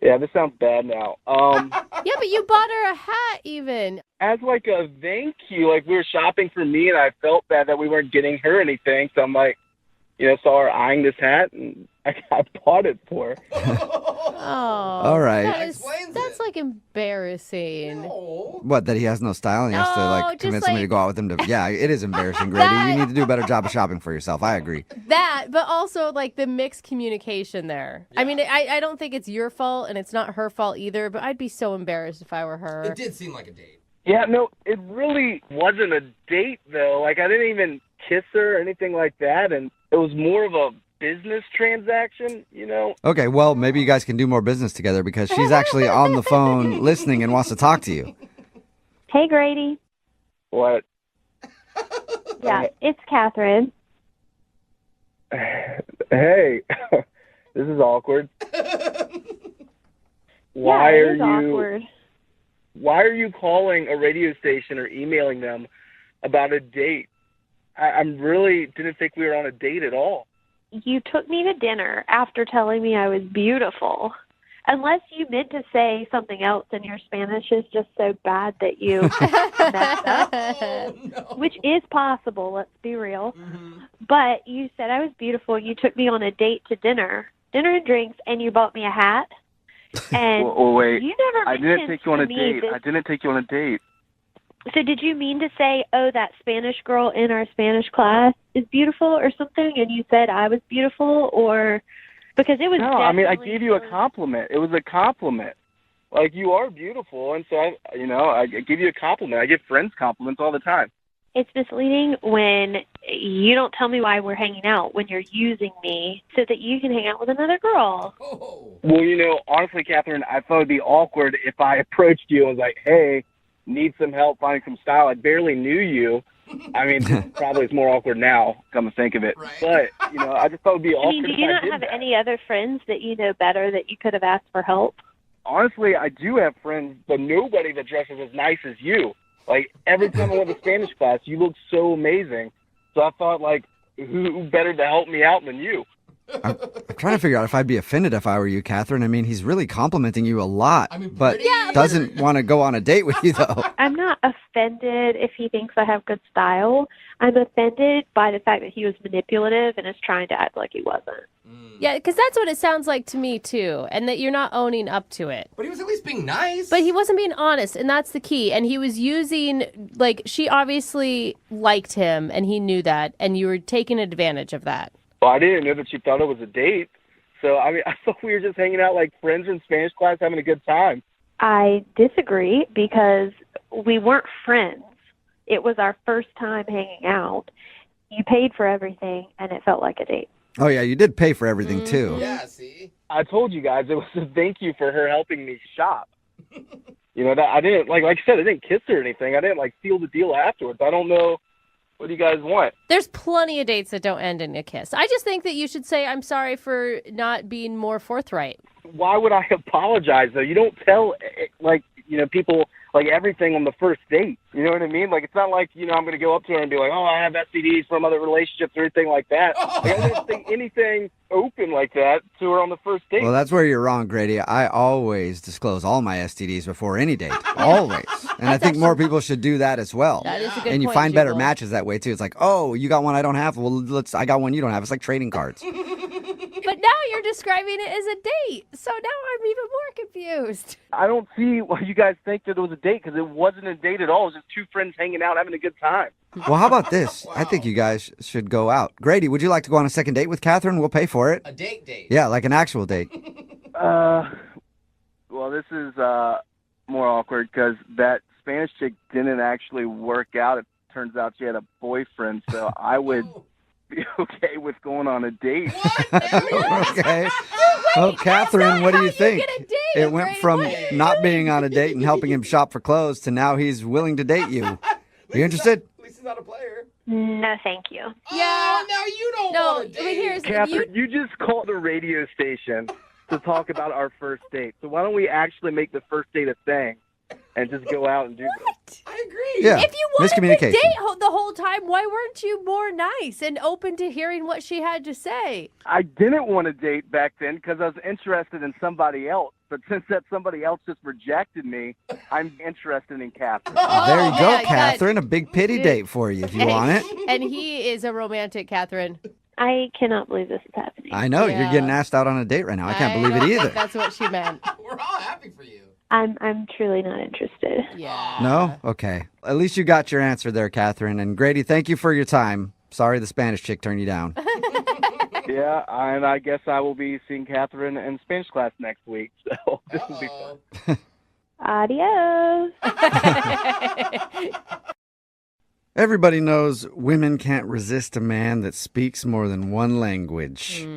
S20: Yeah, this sounds bad now.
S13: Yeah, but you bought her a hat even.
S20: As like a thank you, like we were shopping for me and I felt bad that we weren't getting her anything. So I'm like, saw her eyeing this hat and I bought it for her.
S13: Oh.
S1: All right.
S13: That's like embarrassing.
S7: No.
S1: What, that he has no style and he has to like convince somebody to go out with him to... Yeah, it is embarrassing, Grady. You need to do a better job of shopping for yourself. I agree.
S13: That, but also like the mixed communication there. Yeah. I mean, I don't think it's your fault and it's not her fault either, but I'd be so embarrassed if I were her.
S7: It did seem like a date.
S20: Yeah, no, it really wasn't a date though. Like I didn't even kiss her or anything like that, and it was more of a business transaction,
S1: Okay, well, maybe you guys can do more business together because she's actually on the phone listening and wants to talk to you.
S19: Hey, Grady.
S20: What?
S19: Yeah, it's Catherine.
S20: Hey, this is awkward. Why
S19: it is awkward.
S20: Why are you calling a radio station or emailing them about a date? I really didn't think we were on a date at all.
S19: You took me to dinner after telling me I was beautiful. Unless you meant to say something else and your Spanish is just so bad that you messed up, which is possible, let's be real. Mm-hmm. But you said I was beautiful. You took me on a date to dinner and drinks, and you bought me a hat. And
S20: wait,
S19: you never
S20: I didn't take you on a
S19: date.
S20: I didn't take you on a date.
S19: So did you mean to say, oh, that Spanish girl in our Spanish class is beautiful or something, and you said I was beautiful, or because it was
S20: No, I mean, I gave you a compliment. It was a compliment. Like, you are beautiful, and so, I give you a compliment. I give friends compliments all the time.
S19: It's misleading when you don't tell me why we're hanging out, when you're using me so that you can hang out with another girl.
S20: Well, honestly, Catherine, I thought it would be awkward if I approached you and was like, hey, need some help finding some style. I barely knew you. I mean, probably it's more awkward now, come to think of it. Right. But, I just thought it would be awkward.
S19: I mean, do you not have any other friends that you know better that you could have asked for help?
S20: Honestly, I do have friends, but nobody that dresses as nice as you. Like, every time I went to Spanish class, you look so amazing. So I thought, like, who better to help me out than you?
S1: I'm trying to figure out if I'd be offended if I were you, Catherine. I mean, he's really complimenting you a lot, but doesn't want to go on a date with you, though.
S19: I'm not offended if he thinks I have good style. I'm offended by the fact that he was manipulative and is trying to act like he wasn't.
S13: Yeah, because that's what it sounds like to me, too, and that you're not owning up to it.
S7: But he was at least being nice.
S13: But he wasn't being honest, and that's the key. And he was using, like, she obviously liked him, and he knew that, and you were taking advantage of that.
S20: Well, I didn't know that she thought it was a date. So, I mean, I thought we were just hanging out like friends in Spanish class having a good time.
S19: I disagree because we weren't friends. It was our first time hanging out. You paid for everything, and it felt like a date.
S1: Oh, yeah, you did pay for everything, too.
S7: Yeah, see?
S20: I told you guys it was a thank you for her helping me shop. You know, that I didn't, like I said, I didn't kiss her or anything. I didn't, like, seal the deal afterwards. I don't know. What do you guys want?
S13: There's plenty of dates that don't end in a kiss. I just think that you should say, I'm sorry for not being more forthright.
S20: Why would I apologize, though? You don't tell, like, you know, people, like, everything on the first date. You know what I mean? Like, it's not like, you know, I'm going to go up to her and be like, oh, I have STDs from other relationships or anything like that. Like, I didn't think anything open like that to her on the first date.
S1: Well, that's where you're wrong, Grady. I always disclose all my STDs before any date. Always. And I think more people should do that as well.
S13: That is a good
S1: And you
S13: point,
S1: find better
S13: Jubal.
S1: matches that way, too. It's like, oh, you got one I don't have? Well, I got one you don't have. It's like trading cards.
S13: But now you're describing it as a date. So now I'm even more confused.
S20: I don't see why you guys think that it was a date, because it wasn't a date at all. It was just two friends hanging out having a good time.
S1: Well, how about this? I think you guys should go out. Grady, would you like to go on a second date with Catherine? We'll pay for it.
S7: A date.
S1: Yeah, like an actual date.
S20: Well, this is more awkward because that Spanish chick didn't actually work out. It turns out she had a boyfriend, so I would be okay with going on a date.
S1: Okay. Well, Catherine, what do you think? It went from not being on a date and helping him shop for clothes to now he's willing to date you. Are you interested?
S7: At least he's not a player.
S19: No, thank you.
S13: Yeah.
S7: Oh, now you don't
S13: No,
S7: want to
S13: but
S7: date.
S13: here's
S20: Catherine, you just called the radio station to talk about our first date. So why don't we actually make the first date a thing and just go out and do this?
S7: I agree.
S1: Yeah.
S13: If you wanted to
S1: Miscommunication.
S13: date the whole time, why weren't you more nice and open to hearing what she had to say?
S20: I didn't want to date back then because I was interested in somebody else. But since that somebody else just rejected me, I'm interested in Catherine.
S1: There you go,
S13: yeah,
S1: Catherine. A big pity date for you if you want it.
S13: And he is a romantic, Catherine.
S19: I cannot believe this is happening.
S1: I know.
S13: Yeah.
S1: You're getting asked out on a date right now. I can't believe it
S13: don't think
S1: either.
S13: That's what she meant.
S7: We're all happy for you.
S19: I'm truly not interested.
S13: Yeah.
S1: No? Okay. At least you got your answer there, Catherine. And Grady, thank you for your time. Sorry the Spanish chick turned you down.
S20: Yeah, and I guess I will be seeing Catherine in Spanish class next week. So this will be fun.
S19: Adios.
S1: Everybody knows women can't resist a man that speaks more than one language.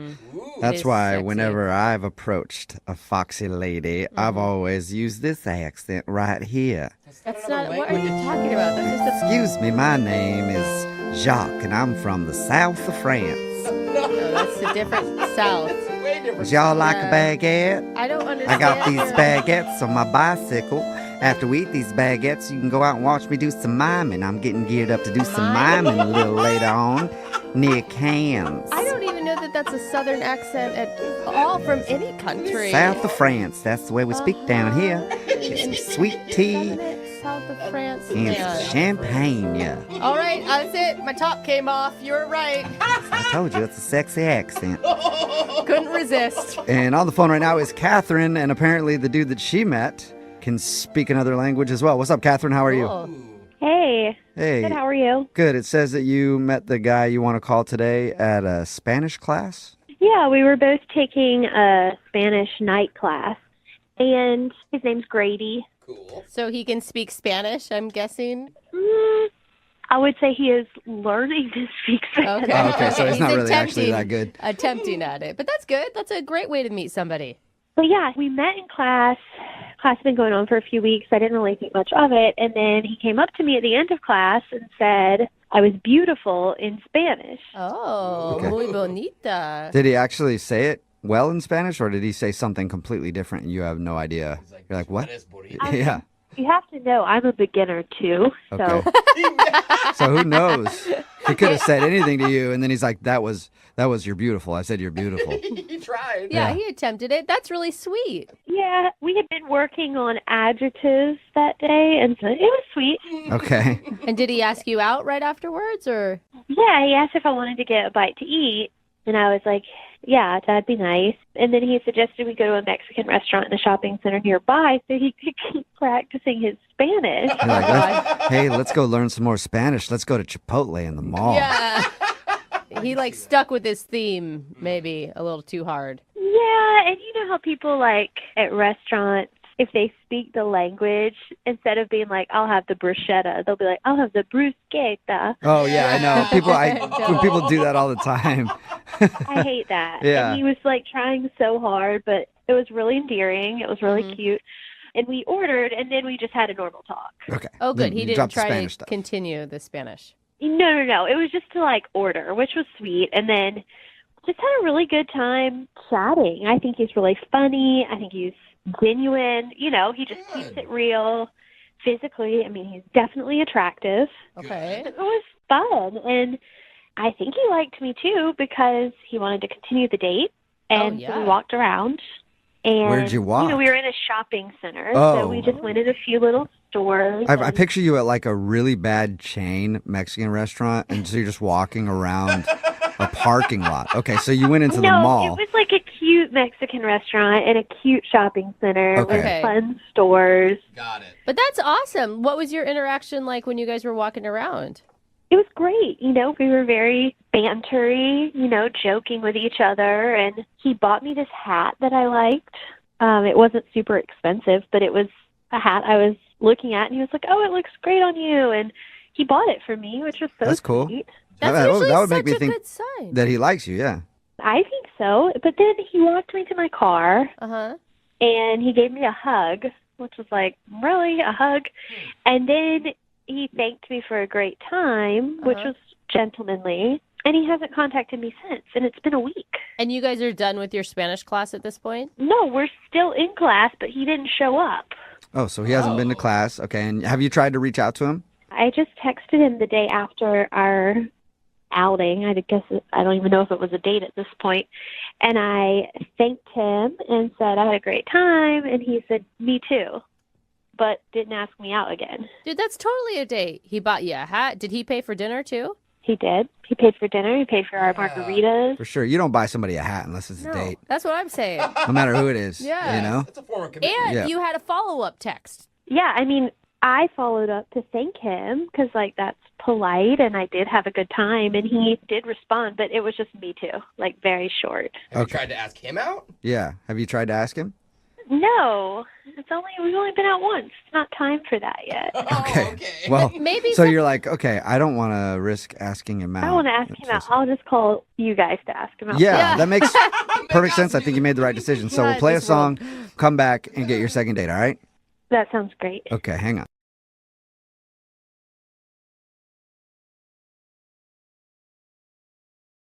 S1: That's
S13: is
S1: why
S13: sexy.
S1: whenever I've approached a foxy lady, I've always used this accent right here.
S13: That's not what are you talking about? That's just
S1: Excuse me, my name is Jacques, and I'm from the south of France.
S13: no, that's a different South.
S7: Way different.
S1: Would y'all like a baguette?
S13: I don't understand.
S1: I got these
S13: your-
S1: baguettes on my bicycle. After we eat these baguettes, you can go out and watch me do some miming. I'm getting geared up to do some miming a little later on near Cannes.
S13: I don't even know that that's a Southern accent at all from any country.
S1: South of France, that's the way we speak down here. Get some sweet tea
S13: South of France.
S1: and
S13: man.
S1: some champagne. Yeah.
S13: All right, that's it. My top came off. You were right.
S1: I told you, it's a sexy accent.
S13: Couldn't resist.
S1: And on the phone right now is Catherine, and apparently the dude that she met can speak another language as well. What's up, Catherine? How are you?
S19: Hey.
S1: Hey.
S19: Good, how are you?
S1: Good. It says that you met the guy you want to call today at a Spanish class.
S19: Yeah, we were both taking a Spanish night class, and his name's Grady.
S7: Cool.
S13: So he can speak Spanish, I'm guessing.
S19: I would say he is learning to speak Spanish.
S13: Okay.
S1: Oh, okay, so he's not really actually
S13: attempting-
S1: that good.
S13: Attempting at it. But that's good. That's a great way to meet somebody.
S19: But yeah, we met in class. Class had been going on for a few weeks. I didn't really think much of it. And then he came up to me at the end of class and said I was beautiful in Spanish.
S13: Oh,
S1: Okay.
S13: muy bonita.
S1: Did he actually say it well in Spanish, or did he say something completely different and you have no idea? You're like, what? Yeah.
S19: You have to know I'm a beginner too. So
S1: Okay. So who knows? He could have said anything to you, and then he's like, that was you're beautiful. I said you're beautiful.
S7: He tried.
S13: Yeah, he attempted it. That's really sweet.
S14: Yeah, we had been working on adjectives that day, and so it was sweet.
S1: Okay.
S13: And did he ask you out right afterwards, or?
S14: Yeah, he asked if I wanted to get a bite to eat, and I was like, yeah, that'd be nice. And then he suggested we go to a Mexican restaurant in the shopping center nearby so he could keep practicing his Spanish.
S1: You're like, hey, let's go learn some more Spanish. Let's go to Chipotle in the mall.
S13: Yeah. He like stuck with his theme maybe a little too hard.
S14: Yeah, and you know how people like at restaurants, if they speak the language, instead of being like, I'll have the bruschetta, they'll be like, I'll have the bruschetta.
S1: Oh, yeah, I know. When people do that all the time.
S14: I hate that.
S1: Yeah.
S14: And he was like trying so hard, but it was really endearing. It was really cute. And we ordered, and then we just had a normal talk.
S1: Okay.
S13: Oh, good.
S1: Then
S13: He
S1: you
S13: didn't
S1: dropped the
S13: try
S1: Spanish
S13: to
S1: stuff.
S13: continue the Spanish.
S14: No. It was just to like order, which was sweet. And then just had a really good time chatting. I think he's really funny. I think he's genuine. You know, he just keeps it real physically. I mean, he's definitely attractive.
S13: Okay.
S14: It was fun. And I think he liked me too because he wanted to continue the date. And so we walked around. And,
S1: Where'd you walk?
S14: You know, we were in a shopping center.
S1: Oh.
S14: So we just went in a few little stores.
S1: I picture you at like a really bad chain Mexican restaurant, and so you're just walking around a parking lot. Okay, so you went into the mall.
S14: No, it was like a cute Mexican restaurant and a cute shopping center
S1: Okay.
S14: with fun stores.
S13: But that's awesome. What was your interaction like when you guys were walking around?
S14: It was great. You know, we were very bantery, you know, joking with each other. And he bought me this hat that I liked. It wasn't super expensive, but it was a hat I was looking at. And he was like, oh, it looks great on you. And he bought it for me, which was so
S1: That's cool.
S14: sweet.
S1: that would make me think
S13: sign.
S1: that he likes you, yeah.
S14: I think so. But then he walked me to my car. And he gave me a hug, which was like, really, a hug? And then he thanked me for a great time, which was gentlemanly. And he hasn't contacted me since, and it's been a week.
S13: And you guys are done with your Spanish class at this point?
S14: No, we're still in class, but he didn't show up.
S1: Oh, so he hasn't been to class. Okay, and have you tried to reach out to him?
S14: I just texted him the day after our outing. I guess I don't even know if it was a date at this point. And I thanked him and said, I had a great time. And he said, me too, but didn't ask me out again.
S13: Dude, that's totally a date. He bought you a hat. Did he pay for dinner too?
S14: He did. He paid for dinner. He paid for our margaritas.
S1: For sure. You don't buy somebody a hat unless it's
S13: No,
S1: a date.
S13: that's what I'm saying.
S1: No matter who it is.
S13: Yeah.
S1: You know?
S7: It's a form of
S13: And
S1: Yeah.
S13: you had a follow-up text.
S14: Yeah, I mean, I followed up to thank him because, like, that's polite, and I did have a good time, and he did respond, but it was just me too, like, very short.
S7: Have you tried to ask him out?
S1: Yeah. Have you tried to ask him?
S14: No, we've only been out once. It's not time for that yet.
S1: Okay. Well,
S14: Maybe
S1: so
S14: some-
S1: you're like, okay, I don't want to risk asking him out.
S14: I don't want to ask him out. I'll just call you guys to ask him out.
S1: Yeah, that makes perfect sense. I think you made the right decision. So we'll play a song, come back, and get your second date, all right?
S14: That sounds great.
S1: Okay, hang on.